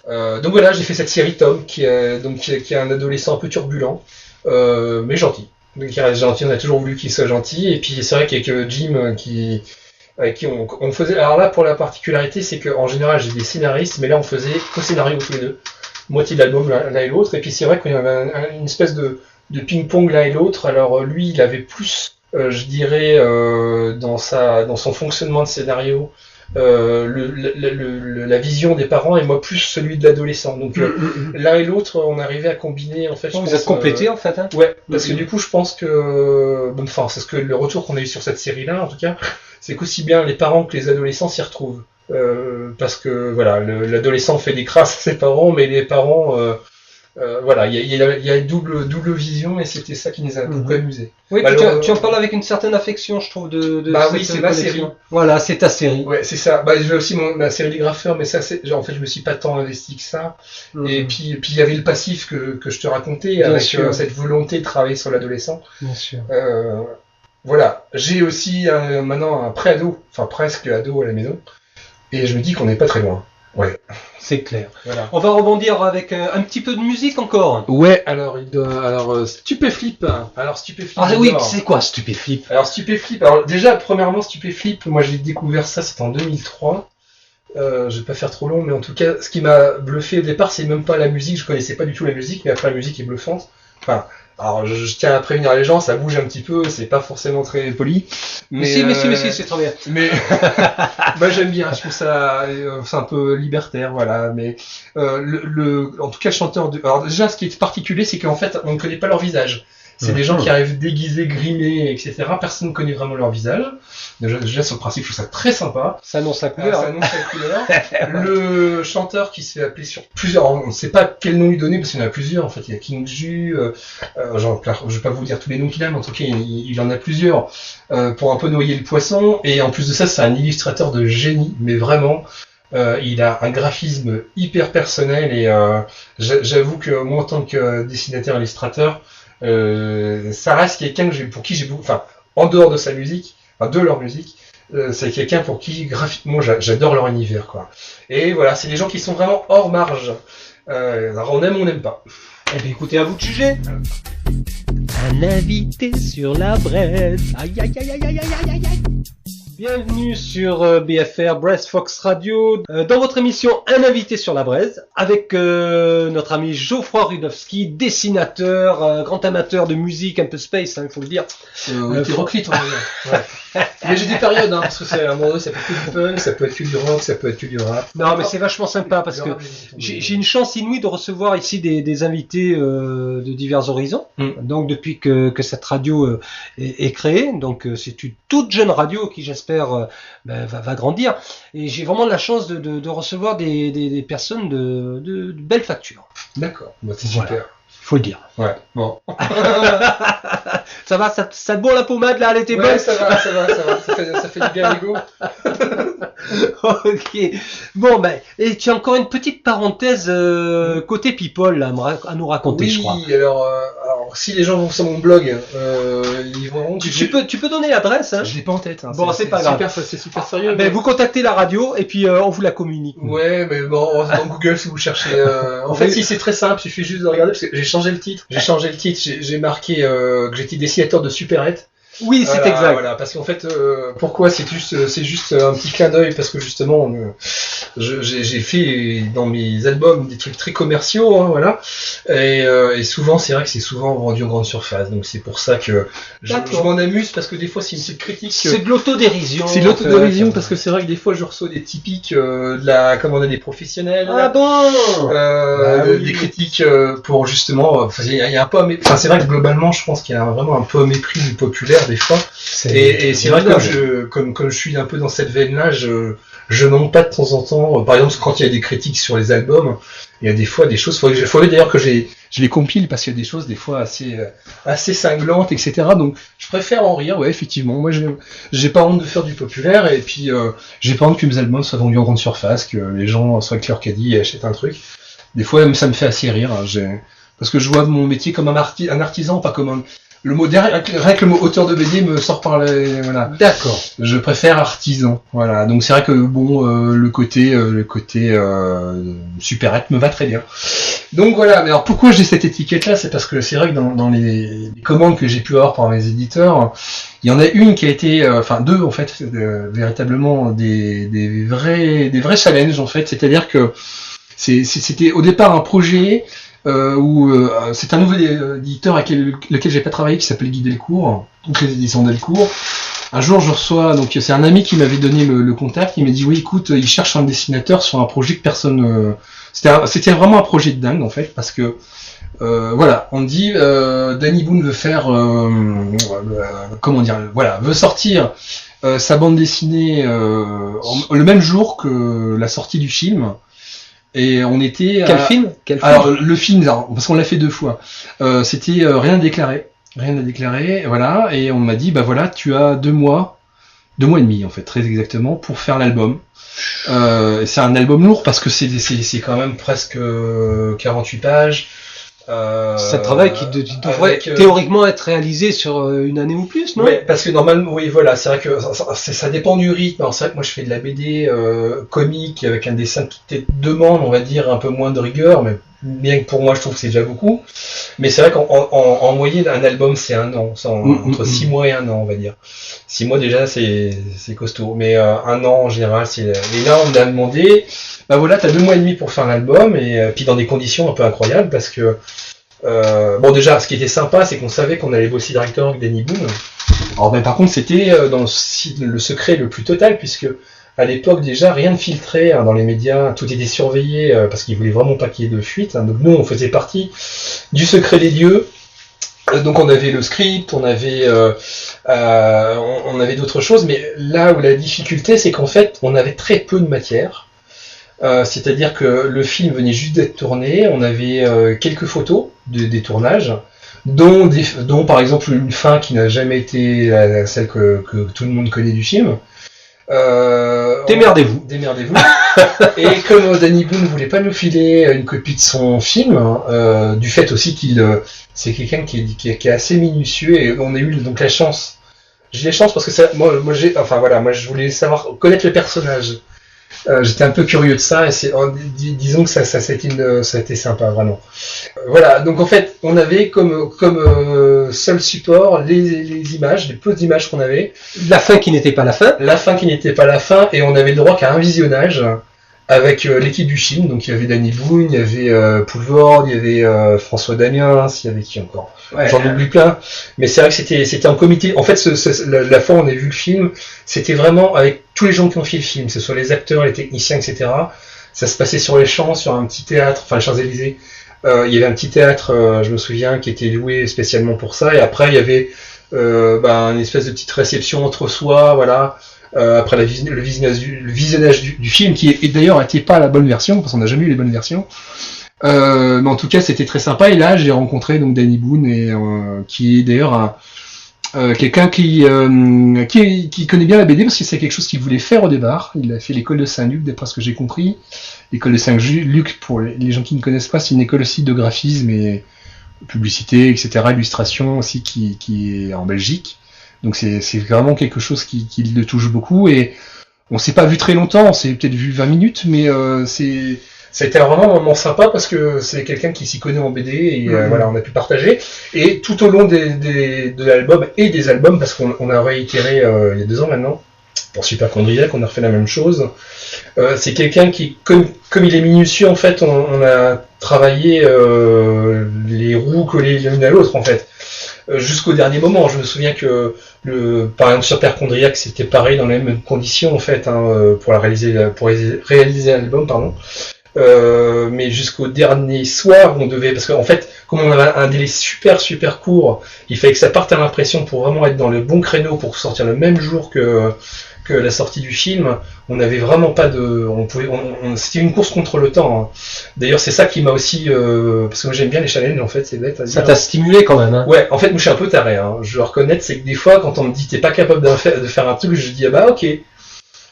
Donc voilà, j'ai fait cette série Tom qui est un adolescent un peu turbulent, mais gentil. Donc il reste gentil, on a toujours voulu qu'il soit gentil. Et puis c'est vrai qu'avec Jim avec qui on faisait. Alors là, pour la particularité, c'est qu'en général, j'ai des scénaristes, mais là, on faisait co-scénario tous les deux. Moitié de l'album l'un et l'autre. Et puis c'est vrai qu'il y avait une espèce de ping-pong l'un et l'autre. Alors lui, il avait plus, je dirais, dans son fonctionnement de scénario, la vision des parents, et moi plus celui de l'adolescent. Donc l'un et l'autre, on arrivait à combiner, en fait. Vous êtes complétés, en fait, hein. Ouais, parce que du coup, je pense que, c'est ce que le retour qu'on a eu sur cette série-là, en tout cas, c'est qu'aussi bien les parents que les adolescents s'y retrouvent. Parce que voilà, l'adolescent fait des crasses à ses parents, mais les parents Voilà, il y a une double vision et c'était ça qui nous a beaucoup amusés. Oui, Bah, puis alors, tu en parles avec une certaine affection, je trouve, de Bah cette oui, c'est ma collection. série. Voilà, c'est ta série. Ouais, c'est ça. Bah, j'ai aussi ma série des graffeurs, mais ça, en fait, je me suis pas tant investi que ça. Et puis il y avait le passif que je te racontais, Bien avec sûr. cette volonté de travailler sur l'adolescent. Bien sûr. Voilà. J'ai aussi maintenant un pré-ado, enfin presque ado à la maison. Et je me dis qu'on n'est pas très loin. Ouais. C'est clair. Voilà. On va rebondir avec un petit peu de musique encore. Ouais, alors Stupéflip. Alors Stupéflip. Ah oui, j'adore. c'est quoi Stupéflip? Alors Stupéflip. Alors déjà, premièrement, Stupéflip, moi j'ai découvert ça, c'était en 2003. Je vais pas faire trop long, mais en tout cas, ce qui m'a bluffé au départ, c'est même pas la musique. Je connaissais pas du tout la musique, mais après la musique est bluffante. Enfin, alors je tiens à prévenir les gens, ça bouge un petit peu, c'est pas forcément très poli. Mais si, c'est très bien. Mais moi j'aime bien, je trouve ça c'est un peu libertaire, voilà. Mais en tout cas, le chanteur alors déjà, ce qui est particulier, c'est qu'en fait, on ne connaît pas leur visage. C'est des gens qui arrivent déguisés, grimés, etc. Personne ne connaît vraiment leur visage. Déjà sur le principe, je trouve ça très sympa. Ça annonce la couleur. Ça annonce la couleur. Le chanteur qui se fait appeler sur plusieurs, on ne sait pas quel nom lui donner parce qu'il y en a plusieurs. En fait, il y a King Ju. Je vais pas vous dire tous les noms qu'il a, mais en tout cas, il en a plusieurs pour un peu noyer le poisson. Et en plus de ça, c'est un illustrateur de génie, mais vraiment. Il a un graphisme hyper personnel et j'avoue que moi, en tant que dessinateur illustrateur, ça reste quelqu'un pour qui j'ai beaucoup, enfin, en dehors de sa musique, enfin, de leur musique, c'est quelqu'un pour qui, graphiquement, j'adore leur univers, quoi. Et voilà, c'est des gens qui sont vraiment hors marge. Alors, on aime ou on n'aime pas. Eh bien, écoutez, à vous de juger. Un invité sur la braise. Aïe aïe aïe aïe aïe aïe aïe aïe. Bienvenue sur BFR Braise Fox Radio, dans votre émission Un invité sur la braise, avec notre ami Geoffroy Rudowski, dessinateur, grand amateur de musique, un peu space, il faut le dire. Hétéroclite, on va dire. Ouais. Mais j'ai des périodes, parce que c'est un moment donné, ça peut être que du punk, ça peut être que du rock, ça peut être que du rap. Non, mais c'est vachement sympa parce que j'ai une chance inouïe de recevoir ici des invités de divers horizons. Donc depuis que cette radio est créée, donc c'est une toute jeune radio qui j'espère va grandir. Et j'ai vraiment la chance de recevoir des personnes de belle facture. D'accord, c'est Voilà. super. Faut le dire. Ouais, bon. Ça va, ça te bourre la pommade là, elle était bonne. Ouais, ça va. Ça fait du bien à l'ego. Ok. Bon, ben, et tu as encore une petite parenthèse côté people là, à nous raconter, je crois. Oui, alors si les gens vont sur mon blog, ils vont. Tu peux donner l'adresse, hein. Je l'ai pas en tête. Hein. Bon, c'est pas grave. C'est super sérieux. Ben, vous contactez la radio et puis on vous la communique. Ouais, mais bon, dans Google si vous cherchez. En fait, si c'est très simple, il suffit juste de regarder parce que j'ai changé le titre. J'ai marqué que j'étais dessinateur de supérette. Oui, c'est Voilà, exact. Voilà, parce qu'en fait, pourquoi c'est juste un petit clin d'œil parce que justement, j'ai fait dans mes albums des trucs très commerciaux, hein, voilà, et souvent c'est vrai que c'est souvent vendu en grande surface, donc c'est pour ça que je m'en amuse parce que des fois c'est une petite critique. C'est de l'autodérision. C'est de l'autodérision parce que c'est vrai que des fois je reçois des typiques comme on a des professionnels. Ah bon. Des critiques pour justement, il y a un peu, enfin c'est vrai que globalement je pense qu'il y a vraiment un peu un mépris du populaire des fois. Et c'est vrai que comme je suis un peu dans cette veine-là, je manque pas de temps en temps. Par exemple, quand il y a des critiques sur les albums, il y a des fois des choses. Faudrait d'ailleurs que je les compile parce qu'il y a des choses des fois assez cinglantes, etc. Donc je préfère en rire. Ouais, effectivement. Moi, j'ai pas honte de faire du populaire et puis j'ai pas honte que mes albums soient vendus en grande surface, que les gens soient avec leur caddie et achètent un truc. Des fois, ça me fait assez rire. Hein, parce que je vois mon métier comme un artisan, pas comme un. Le mot rien que le mot auteur de BD me sort par les voilà. D'accord. Je préfère artisan. Voilà. Donc c'est vrai que bon le côté supérette me va très bien. Donc voilà. Mais alors pourquoi j'ai cette étiquette là, c'est parce que c'est vrai que dans les commandes que j'ai pu avoir par mes éditeurs, il y en a une qui a été deux en fait véritablement des vrais challenges en fait. C'est-à-dire que c'était au départ un projet c'est un nouvel éditeur avec lequel j'ai pas travaillé qui s'appelle Guy Delcourt, donc les éditions Delcourt. Un jour je reçois, donc c'est un ami qui m'avait donné le contact, il m'a dit oui écoute, il cherche un dessinateur sur un projet que personne. C'était vraiment un projet de dingue en fait parce que voilà, on me dit Danny Boone veut faire veut sortir sa bande dessinée le même jour que la sortie du film. Et on était... Quel film Alors, le film, parce qu'on l'a fait 2 fois. C'était rien à déclarer. Rien à déclarer, voilà. Et on m'a dit, bah voilà, tu as 2 mois et demi, en fait, très exactement, pour faire l'album. C'est un album lourd parce que c'est quand même presque 48 pages. C'est un travail qui devrait théoriquement être réalisé sur une année ou plus, non? Oui, parce que normalement, oui, voilà, c'est vrai que ça dépend du rythme. Alors, c'est vrai que moi, je fais de la BD comique avec un dessin qui te demande, on va dire, un peu moins de rigueur, mais bien que pour moi, je trouve que c'est déjà beaucoup. Mais c'est vrai qu'en moyenne, un album, c'est 1 an, entre 6 mois et 1 an, on va dire. 6 mois déjà, c'est costaud, mais 1 an en général, c'est. Et là, on a demandé, bah voilà, t'as 2 mois et demi pour faire l'album, et puis dans des conditions un peu incroyables, parce que bon, déjà, ce qui était sympa, c'est qu'on savait qu'on allait bosser directement avec Danny Boone. Alors, mais par contre, c'était dans le secret le plus total, puisque à l'époque, déjà, rien ne filtrait dans les médias, tout était surveillé, parce qu'ils voulaient vraiment pas qu'il y ait de fuite. Donc nous, on faisait partie du secret des dieux. Donc on avait le script, on avait d'autres choses, mais là où la difficulté, c'est qu'en fait, on avait très peu de matière. C'est-à-dire que le film venait juste d'être tourné, on avait quelques photos des tournages, dont par exemple une fin qui n'a jamais été celle que tout le monde connaît du film. Démerdez-vous. Et comme Danny Boone ne voulait pas nous filer une copie de son film, du fait aussi qu'il c'est quelqu'un qui est assez minutieux, et on a eu donc la chance. J'ai la chance parce que moi je voulais connaître le personnage. J'étais un peu curieux de ça, et disons que ça a été sympa, vraiment. Voilà, donc en fait, on avait comme seul support les images, les peu d'images qu'on avait. La fin qui n'était pas la fin. La fin qui n'était pas la fin, et on avait le droit qu'à un visionnage avec l'équipe du film. Donc il y avait Danny Boone, il y avait Poulvord, il y avait François Damiens, il y avait qui encore? Ouais, j'en oublie plein. Mais c'est vrai que c'était en comité. En fait, la fois où on a vu le film, c'était vraiment avec tous les gens qui ont fait le film, que ce soit les acteurs, les techniciens, etc. Ça se passait sur les champs, sur un petit théâtre, enfin les Champs-Élysées. Il y avait un petit théâtre, je me souviens, qui était loué spécialement pour ça. Et après, il y avait une espèce de petite réception entre soi, voilà. Après le visionnage du film, qui d'ailleurs n'était pas la bonne version, parce qu'on n'a jamais eu les bonnes versions. Mais en tout cas, c'était très sympa. Et là, j'ai rencontré donc Danny Boone, qui est d'ailleurs quelqu'un qui connaît bien la BD, parce que c'est quelque chose qu'il voulait faire au départ. Il a fait l'école de Saint-Luc, d'après ce que j'ai compris. L'école de Saint-Luc, pour les gens qui ne connaissent pas, c'est une école aussi de graphisme et publicité, etc., illustration aussi, qui est en Belgique. Donc c'est vraiment quelque chose qui le touche beaucoup, et on s'est pas vu très longtemps, on s'est peut-être vu 20 minutes, mais ça a été vraiment un moment sympa parce que c'est quelqu'un qui s'y connaît en BD, et voilà, on a pu partager. Et tout au long de l'album et des albums, parce qu'on a réitéré il y a 2 ans maintenant, pour Superchondriac, on a refait la même chose. C'est quelqu'un qui, comme il est minutieux, en fait, on a travaillé les roues collées l'une à l'autre, en fait. Jusqu'au dernier moment. Je me souviens que par exemple Superchondriac, c'était pareil dans les mêmes conditions, en fait, pour réaliser l'album, pardon. Mais jusqu'au dernier soir, on devait, parce qu'en fait, comme on avait un délai super court, il fallait que ça parte à l'impression pour vraiment être dans le bon créneau pour sortir le même jour que la sortie du film. On n'avait vraiment pas c'était une course contre le temps, hein. D'ailleurs, c'est ça qui m'a aussi, parce que moi j'aime bien les challenges, en fait, c'est bête à dire. Ça t'a stimulé quand même, hein. Ouais, en fait, moi je suis un peu taré, hein. Je dois reconnaître, c'est que des fois, quand on me dit t'es pas capable de faire un truc, je dis ah bah ok.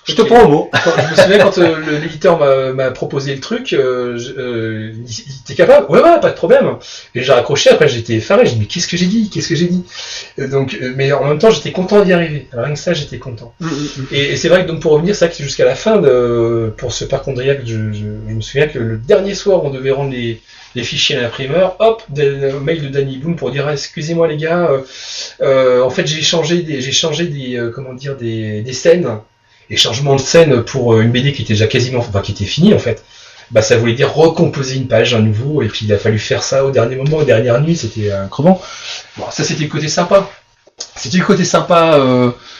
Je te prends au mot. Je me souviens quand l'éditeur m'a proposé le truc, il dit t'es capable? Ouais, pas de problème. Et j'ai raccroché, après j'étais effaré, j'ai dit mais qu'est-ce que j'ai dit? Donc, mais en même temps j'étais content d'y arriver. Alors, rien que ça, j'étais content. Et c'est vrai que donc pour revenir, c'est vrai que jusqu'à la fin pour Superchondriac, je me souviens que le dernier soir, on devait rendre les fichiers à l'imprimeur, hop, mail de Danny Boone pour dire excusez-moi les gars, en fait j'ai changé des scènes. Et changement de scène pour une BD qui était déjà qui était finie en fait, bah ça voulait dire recomposer une page à nouveau, et puis il a fallu faire ça au dernier moment, aux dernières nuits, c'était crevant. Bon, ça c'était le côté sympa.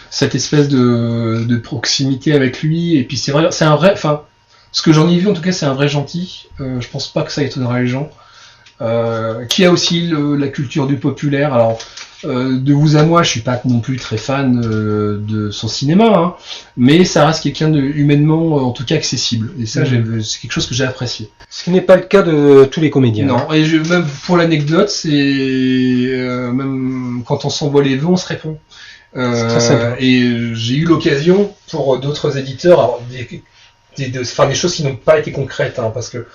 Cette espèce de proximité avec lui, et puis c'est vrai, c'est un vrai, enfin, ce que j'en ai vu en tout cas, c'est un vrai gentil. Je pense pas que ça étonnera les gens. Qui a aussi la culture du populaire. Alors, De vous à moi, je suis pas non plus très fan de son cinéma, hein, mais ça reste quelqu'un de humainement, en tout cas, accessible. Et ça, c'est quelque chose que j'ai apprécié. Ce qui n'est pas le cas de tous les comédiens. Non, et même pour l'anecdote, c'est même quand on s'envoie les vœux, on se répond. C'est très sympa. Et j'ai eu l'occasion pour d'autres éditeurs, alors, de faire des choses qui n'ont pas été concrètes, hein, parce que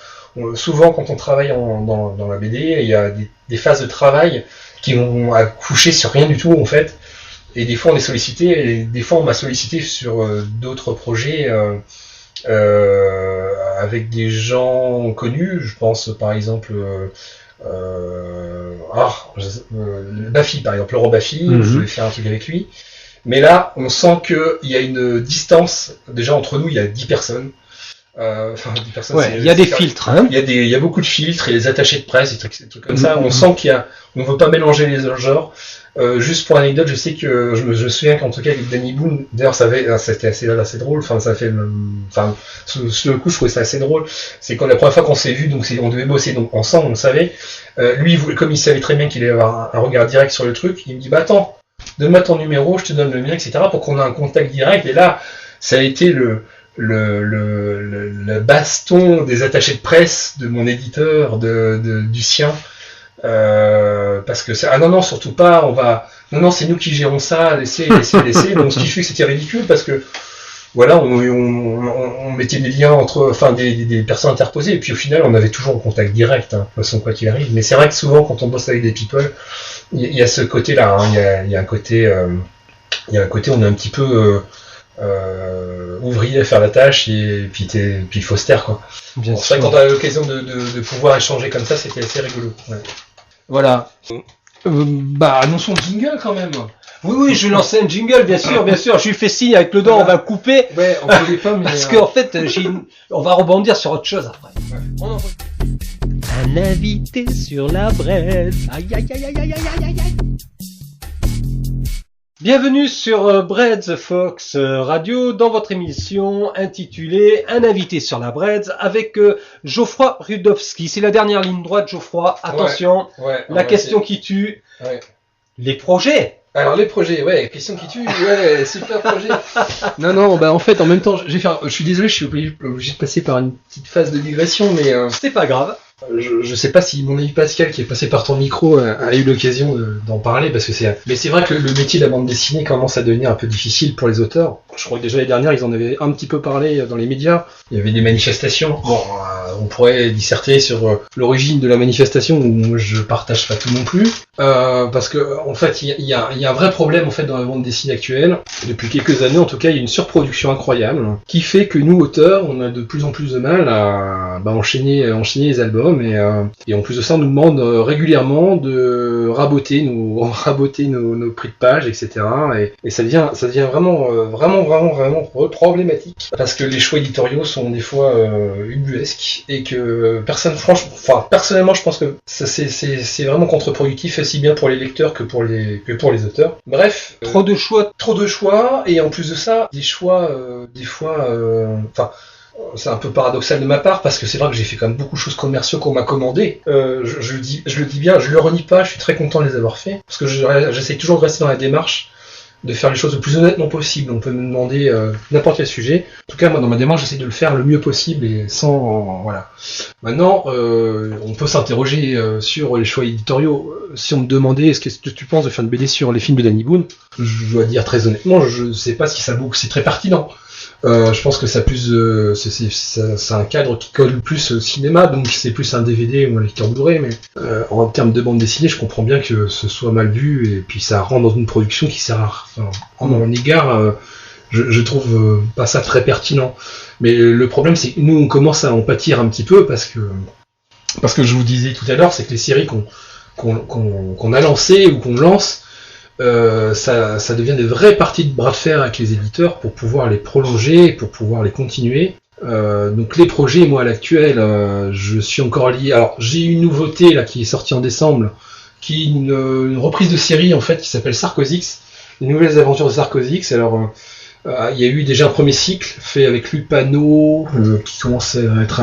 souvent quand on travaille dans la BD, il y a des phases de travail qui vont accoucher sur rien du tout en fait, et des fois on est sollicité, et des fois on m'a sollicité sur d'autres projets avec des gens connus, je pense par exemple Baffy par exemple, Laurent Baffy, je vais faire un truc avec lui. Mais là, on sent qu'il y a une distance. Déjà, entre nous, il y a 10 personnes. 10 personnes. Ouais, il y a des filtres, hein. Il y a beaucoup de filtres et les attachés de presse, des trucs comme ça. On sent on veut pas mélanger les genres. Juste pour l'anecdote, je sais que je me souviens qu'en tout cas avec Danny Boone, d'ailleurs c'était assez drôle. Enfin, ça fait, sur le coup, je trouvais ça assez drôle. C'est quand la première fois qu'on s'est vu, donc on devait bosser donc ensemble, on le savait. Lui, comme il savait très bien qu'il allait avoir un regard direct sur le truc, il me dit attends. Donne-moi ton numéro, je te donne le mien, etc. pour qu'on ait un contact direct. Et là, ça a été le baston des attachés de presse de mon éditeur, du sien. Parce que non, surtout pas, non, c'est nous qui gérons ça, laissez. Donc, ce qui fait que c'était ridicule parce que, voilà, on mettait des liens des personnes interposées, et puis au final, on avait toujours un contact direct, hein, de toute façon, quoi qu'il arrive. Mais c'est vrai que souvent, quand on bosse avec des people, il y a ce côté-là, hein, il y a un côté, on est un petit peu ouvrier à faire la tâche, et puis il faut se taire, quoi. Bien sûr. C'est vrai que quand on a l'occasion de pouvoir échanger comme ça, c'était assez rigolo. Ouais. Voilà. Annonçons le jingle quand même. Oui, je vais lancer un jingle, bien sûr. Je lui fais signe avec le doigt, on va couper. Ouais, on ne pas, mais... Parce qu'en fait, on va rebondir sur autre chose après. Ouais. Un invité sur la braise. Aïe, aïe, aïe, aïe, aïe, aïe, aïe, aïe. Bienvenue sur Breads Fox Radio dans votre émission intitulée Un invité sur la Breads avec Geoffroy Rudowski. C'est la dernière ligne droite, Geoffroy. Attention, la question qui tue. Ouais. Les projets. Alors les projets, question qui tue, super projet. Non, en fait, en même temps, je suis désolé, je suis obligé de passer par une petite phase de digression, mais c'est pas grave. Je sais pas si mon ami Pascal, qui est passé par ton micro, a eu l'occasion d'en parler, parce que mais c'est vrai que le métier de la bande dessinée commence à devenir un peu difficile pour les auteurs. Je crois que déjà l'année dernière, ils en avaient un petit peu parlé dans les médias. Il y avait des manifestations. Bon, on pourrait disserter sur l'origine de la manifestation, où moi je partage pas tout non plus, parce que en fait, il y a un vrai problème en fait dans la bande dessinée actuelle. Depuis quelques années, en tout cas, il y a une surproduction incroyable, qui fait que nous auteurs, on a de plus en plus de mal à enchaîner les albums. Et en plus de ça, on nous demande régulièrement de raboter nos prix de page, etc. Et ça devient vraiment problématique, parce que les choix éditoriaux sont des fois ubuesques, et que personnellement, je pense que c'est vraiment contre-productif, aussi bien pour les lecteurs que pour les auteurs. Bref, trop de choix, et en plus de ça, des choix, c'est un peu paradoxal de ma part, parce que c'est vrai que j'ai fait quand même beaucoup de choses commerciaux qu'on m'a commandé. Je le dis bien, je le renie pas, je suis très content de les avoir fait, parce que j'essaie toujours de rester dans la démarche de faire les choses le plus honnêtement possible. On peut me demander n'importe quel sujet. En tout cas, moi, dans ma démarche, j'essaie de le faire le mieux possible, et sans... voilà. Maintenant, on peut s'interroger sur les choix éditoriaux. Si on me demandait, est-ce que tu penses de faire une BD sur les films de Danny Boone, je dois dire très honnêtement, je sais pas si ça vaut, c'est très pertinent. Je pense que ça c'est un cadre qui colle plus au cinéma, donc c'est plus un DVD ou un lecteur Blu-ray, mais en termes de bande dessinée, je comprends bien que ce soit mal vu, et puis ça rentre dans une production qui sert à... en mon égard, je trouve pas ça très pertinent. Mais le problème, c'est que nous, on commence à en pâtir un petit peu, parce que je vous disais tout à l'heure, c'est que les séries qu'on a lancées ou qu'on lance, ça devient des vraies parties de bras de fer avec les éditeurs pour pouvoir les prolonger, pour pouvoir les continuer. Donc les projets, moi à l'actuel, je suis encore lié. Alors j'ai une nouveauté là qui est sortie en décembre, qui est une reprise de série en fait qui s'appelle Sarkozix, les nouvelles aventures de Sarkozix. Alors il y a eu déjà un premier cycle fait avec Luc Panot, qui commence à être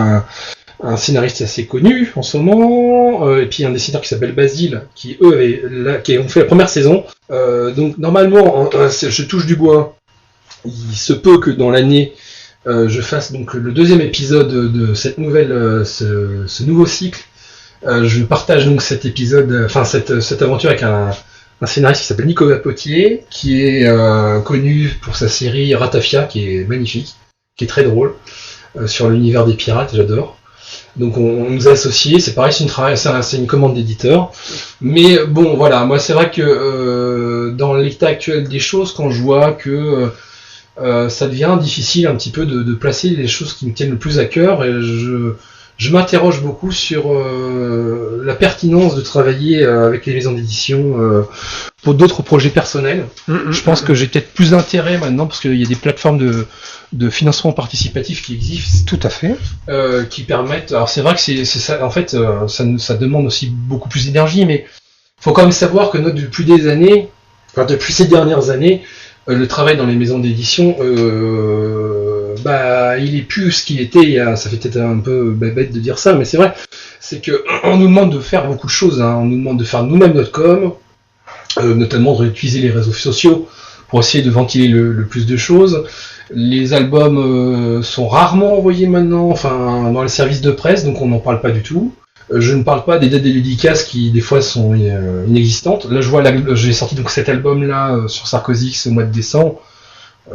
un scénariste assez connu en ce moment, et puis un dessinateur qui s'appelle Basile, qui eux qui ont fait la première saison. Donc normalement, je touche du bois. Il se peut que dans l'année, je fasse donc le deuxième épisode de cette nouvelle, ce nouveau cycle. Je partage donc cet épisode, cette aventure avec un scénariste qui s'appelle Nicolas Potier, qui est connu pour sa série Ratafia, qui est magnifique, qui est très drôle, sur l'univers des pirates, j'adore. Donc on nous a associés, c'est pareil, c'est une commande d'éditeur. Mais bon, voilà, moi c'est vrai que dans l'état actuel des choses, quand je vois que ça devient difficile un petit peu de placer les choses qui me tiennent le plus à cœur, et je m'interroge beaucoup sur la pertinence de travailler avec les maisons d'édition pour d'autres projets personnels. Je pense que j'ai peut-être plus d'intérêt maintenant, parce qu'il y a des plateformes de financement participatif qui existent. Tout à fait. Qui permettent... Alors c'est vrai que c'est ça, en fait, ça demande aussi beaucoup plus d'énergie, mais il faut quand même savoir que depuis depuis ces dernières années, le travail dans les maisons d'édition, il est plus ce qu'il était. Ça fait peut-être un peu bête de dire ça, mais c'est vrai. C'est que on nous demande de faire beaucoup de choses. On nous demande de faire nous-mêmes notre com, notamment de réutiliser les réseaux sociaux pour essayer de ventiler le plus de choses. Les albums sont rarement envoyés maintenant, dans les services de presse, donc on n'en parle pas du tout. Je ne parle pas des dates des dédicaces qui des fois sont inexistantes. Là, j'ai sorti donc cet album-là sur Sarkozy au mois de décembre.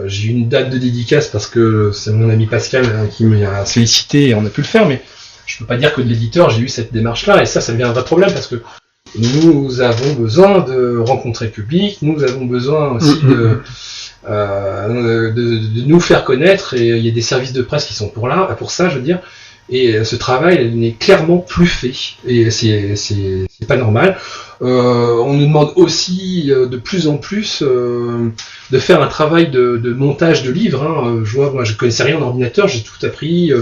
J'ai eu une date de dédicace parce que c'est mon ami Pascal qui m'a sollicité et on a pu le faire, mais je peux pas dire que de l'éditeur j'ai eu cette démarche-là, et ça devient un vrai problème parce que nous avons besoin de rencontrer le public, nous avons besoin aussi de nous faire connaître, et il y a des services de presse qui sont pour ça, je veux dire. Et ce travail n'est clairement plus fait, et c'est pas normal. On nous demande aussi de plus en plus de faire un travail de montage de livres. Moi je connaissais rien en ordinateur, j'ai tout appris.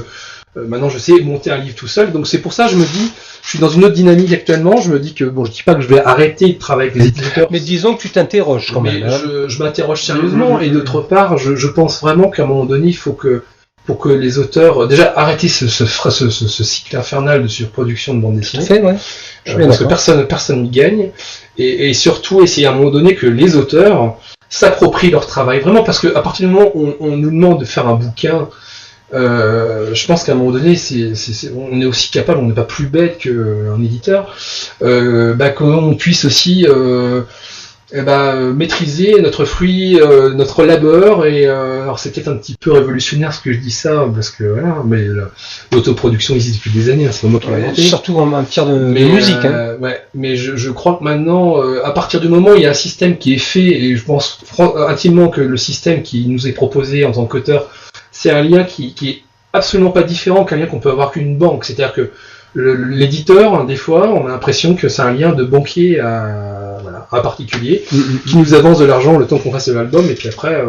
Maintenant je sais monter un livre tout seul, donc c'est pour ça je me dis, je suis dans une autre dynamique actuellement. Je me dis que je dis pas que je vais arrêter de travailler avec les éditeurs. Mais disons que tu t'interroges quand même. Je m'interroge sérieusement, et d'autre part, je pense vraiment qu'à un moment donné, il faut que pour que les auteurs déjà arrêter ce cycle infernal de surproduction de bande dessinée. C'est ouais. Parce que personne n'y gagne, et surtout essayer à un moment donné que les auteurs s'approprient leur travail vraiment, parce que à partir du moment où on nous demande de faire un bouquin, je pense qu'à un moment donné on est aussi capable, on n'est pas plus bête qu'un éditeur, qu'on puisse aussi maîtriser notre fruit, notre labeur, et alors c'est peut-être un petit peu révolutionnaire ce que je dis ça, parce que voilà, mais l'autoproduction existe depuis des années, c'est pas moi qui l'ai inventé. Surtout en matière de musique. Ouais, mais je crois que maintenant, à partir du moment où il y a un système qui est fait, et je pense intimement que le système qui nous est proposé en tant qu'auteur, c'est un lien qui est absolument pas différent qu'un lien qu'on peut avoir qu'une banque. C'est-à-dire que l'éditeur, des fois, on a l'impression que c'est un lien de banquier à particulier, qui nous avance de l'argent le temps qu'on fasse l'album, et puis après,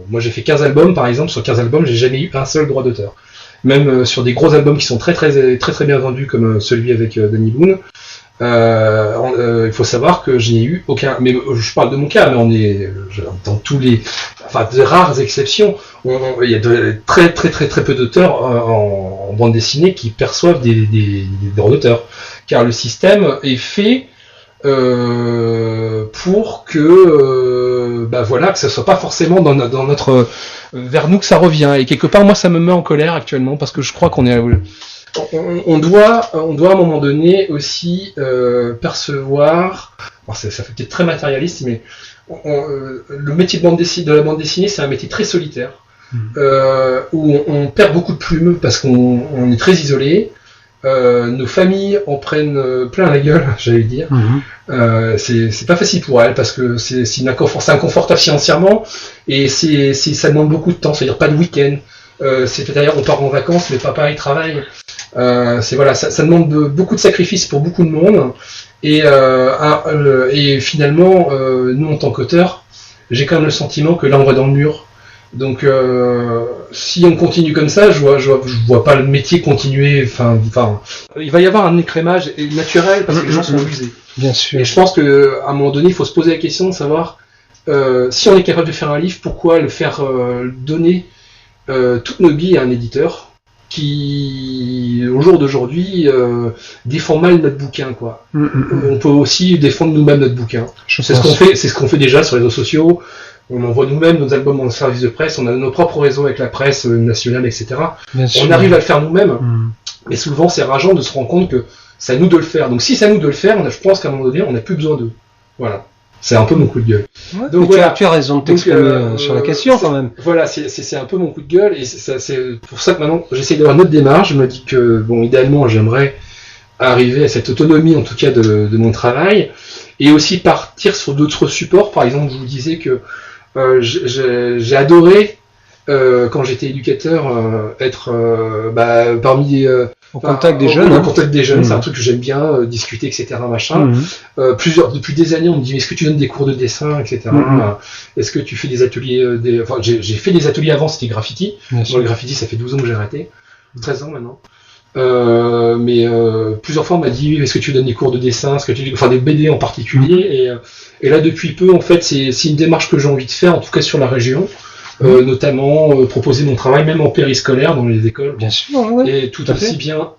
moi j'ai fait 15 albums par exemple, sur 15 albums, j'ai jamais eu un seul droit d'auteur. Même sur des gros albums qui sont très très très très bien vendus, comme celui avec Danny Boone, il faut savoir que je n'ai eu aucun, mais je parle de mon cas, mais on est dans tous les, de rares exceptions, il y a très très très très peu d'auteurs en bande dessinée qui perçoivent des droits d'auteur, car le système est fait pour que que ça soit pas forcément dans notre vers nous que ça revient, et quelque part moi ça me met en colère actuellement, parce que je crois qu'on est on doit à un moment donné aussi percevoir, alors ça fait peut-être très matérialiste, mais le métier de la bande dessinée, c'est un métier très solitaire, où on perd beaucoup de plumes parce qu'on est très isolé. Nos familles en prennent plein la gueule, j'allais dire. C'est pas facile pour elles, parce que c'est inconfortable financièrement, et ça demande beaucoup de temps, c'est-à-dire pas de week-end. C'est-à-dire on part en vacances, mais papa il travaille. Ça demande beaucoup de sacrifices pour beaucoup de monde, et finalement nous en tant qu'auteurs, j'ai quand même le sentiment que là on va dans le mur. Donc si on continue comme ça, je vois pas le métier continuer. Il va y avoir un écrémage naturel, parce que les gens sont usés. Bien sûr. Et je pense qu'à un moment donné, il faut se poser la question de savoir si on est capable de faire un livre, pourquoi le faire donner toutes nos billes à un éditeur qui, au jour d'aujourd'hui, défend mal notre bouquin, quoi. On peut aussi défendre nous-mêmes notre bouquin. C'est ce qu'on fait déjà sur les réseaux sociaux. On envoie nous-mêmes nos albums en service de presse, on a nos propres réseaux avec la presse nationale, etc. On arrive à le faire nous-mêmes, mais souvent c'est rageant de se rendre compte que c'est à nous de le faire. Donc si c'est à nous de le faire, je pense qu'à un moment donné, on n'a plus besoin d'eux. Voilà. C'est un peu mon coup de gueule. Ouais, donc voilà. Tu as raison de t'exprimer sur la question quand même. Voilà, c'est un peu mon coup de gueule, et c'est pour ça que maintenant j'essaie d'avoir une autre démarche. Je me dis que, bon, idéalement, j'aimerais arriver à cette autonomie, en tout cas, de mon travail, et aussi partir sur d'autres supports. Par exemple, je vous disais que j'ai adoré, quand j'étais éducateur, être parmi au contact des jeunes. Au contact des jeunes, c'est un truc que j'aime bien, discuter, etc. Machin. Depuis des années, on me dit, est-ce que tu donnes des cours de dessin, etc. Est-ce que tu fais des ateliers Enfin, j'ai fait des ateliers avant, c'était graffiti. Bon, le graffiti, ça fait 12 ans que j'ai arrêté. 13 ans maintenant. Mais plusieurs fois on m'a dit, est-ce que tu donnes des cours de dessin, enfin des BD en particulier, et là depuis peu en fait c'est une démarche que j'ai envie de faire, en tout cas sur la région, notamment proposer mon travail même en périscolaire dans les écoles, bien sûr, ouais, et tout aussi bien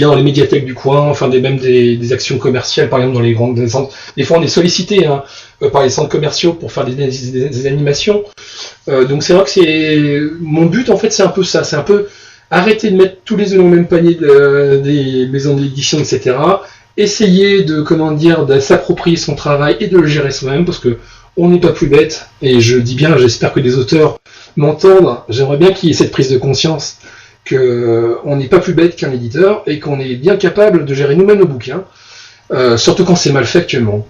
dans les médiathèques du coin, enfin même des actions commerciales, par exemple dans les grandes centres. Des fois on est sollicité par les centres commerciaux pour faire des animations, donc c'est vrai que c'est mon but en fait, c'est un peu ça, c'est un peu arrêter de mettre tous les œufs dans le même panier des maisons d'édition, etc. Essayer de s'approprier son travail et de le gérer soi-même, parce que on n'est pas plus bête, et je dis bien, j'espère que les auteurs m'entendent, j'aimerais bien qu'il y ait cette prise de conscience que on n'est pas plus bête qu'un éditeur, et qu'on est bien capable de gérer nous-mêmes nos bouquins, surtout quand c'est mal fait actuellement.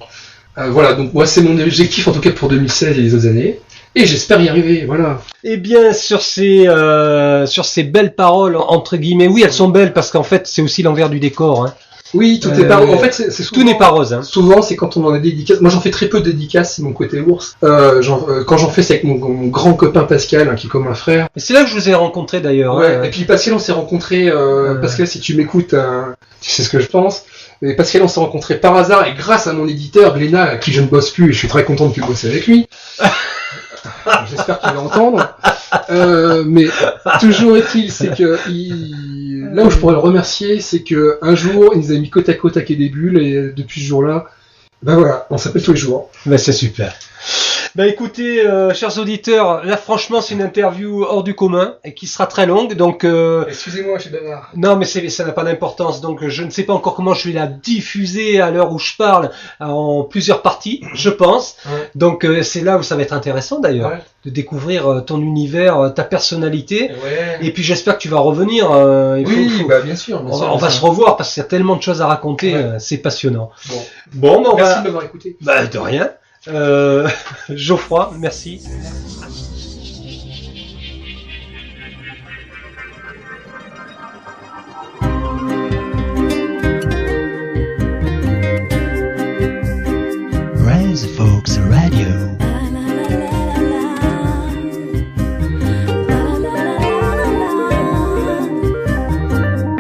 Voilà, donc moi c'est mon objectif en tout cas pour 2016 et les autres années. Et j'espère y arriver, voilà. Eh bien, sur ces belles paroles, entre guillemets, oui, elles sont belles parce qu'en fait, c'est aussi l'envers du décor. Hein. Oui, tout est pas rose. En fait, c'est souvent, tout n'est pas rose. Hein. Souvent, c'est quand on en a des dédicaces. Moi, j'en fais très peu de dédicaces, c'est mon côté ours. Quand j'en fais, c'est avec mon grand copain Pascal, qui est comme un frère. Et c'est là que je vous ai rencontré d'ailleurs. Ouais. Et puis Pascal, on s'est rencontrés. Pascal, si tu m'écoutes, tu sais ce que je pense. Et Pascal, on s'est rencontrés par hasard, et grâce à mon éditeur, Glénat, à qui je ne bosse plus, et je suis très content de plus bosser avec lui. J'espère qu'il va entendre. Mais toujours est-il, c'est que là où je pourrais le remercier, c'est que un jour, il nous a mis côte à côte à Quai des Bulles, et depuis ce jour-là, ben voilà, on s'appelle tous les jours. Ben c'est super. Ben écoutez, chers auditeurs, là franchement c'est une interview hors du commun et qui sera très longue, donc excusez-moi, je suis bavard. Non, mais ça n'a pas d'importance, donc je ne sais pas encore comment je vais la diffuser à l'heure où je parle en plusieurs parties, je pense. Ouais. Donc c'est là où ça va être intéressant d'ailleurs, ouais, de découvrir ton univers, ta personnalité. Ouais. Et puis j'espère que tu vas revenir. Bah bien sûr. On va se revoir parce qu'il y a tellement de choses à raconter, ouais, c'est passionnant. Bon, merci de m'avoir écouté. Bah de rien. Geoffroy, merci. Res Folks Radio.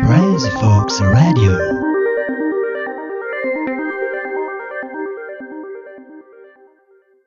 Res Folks Radio.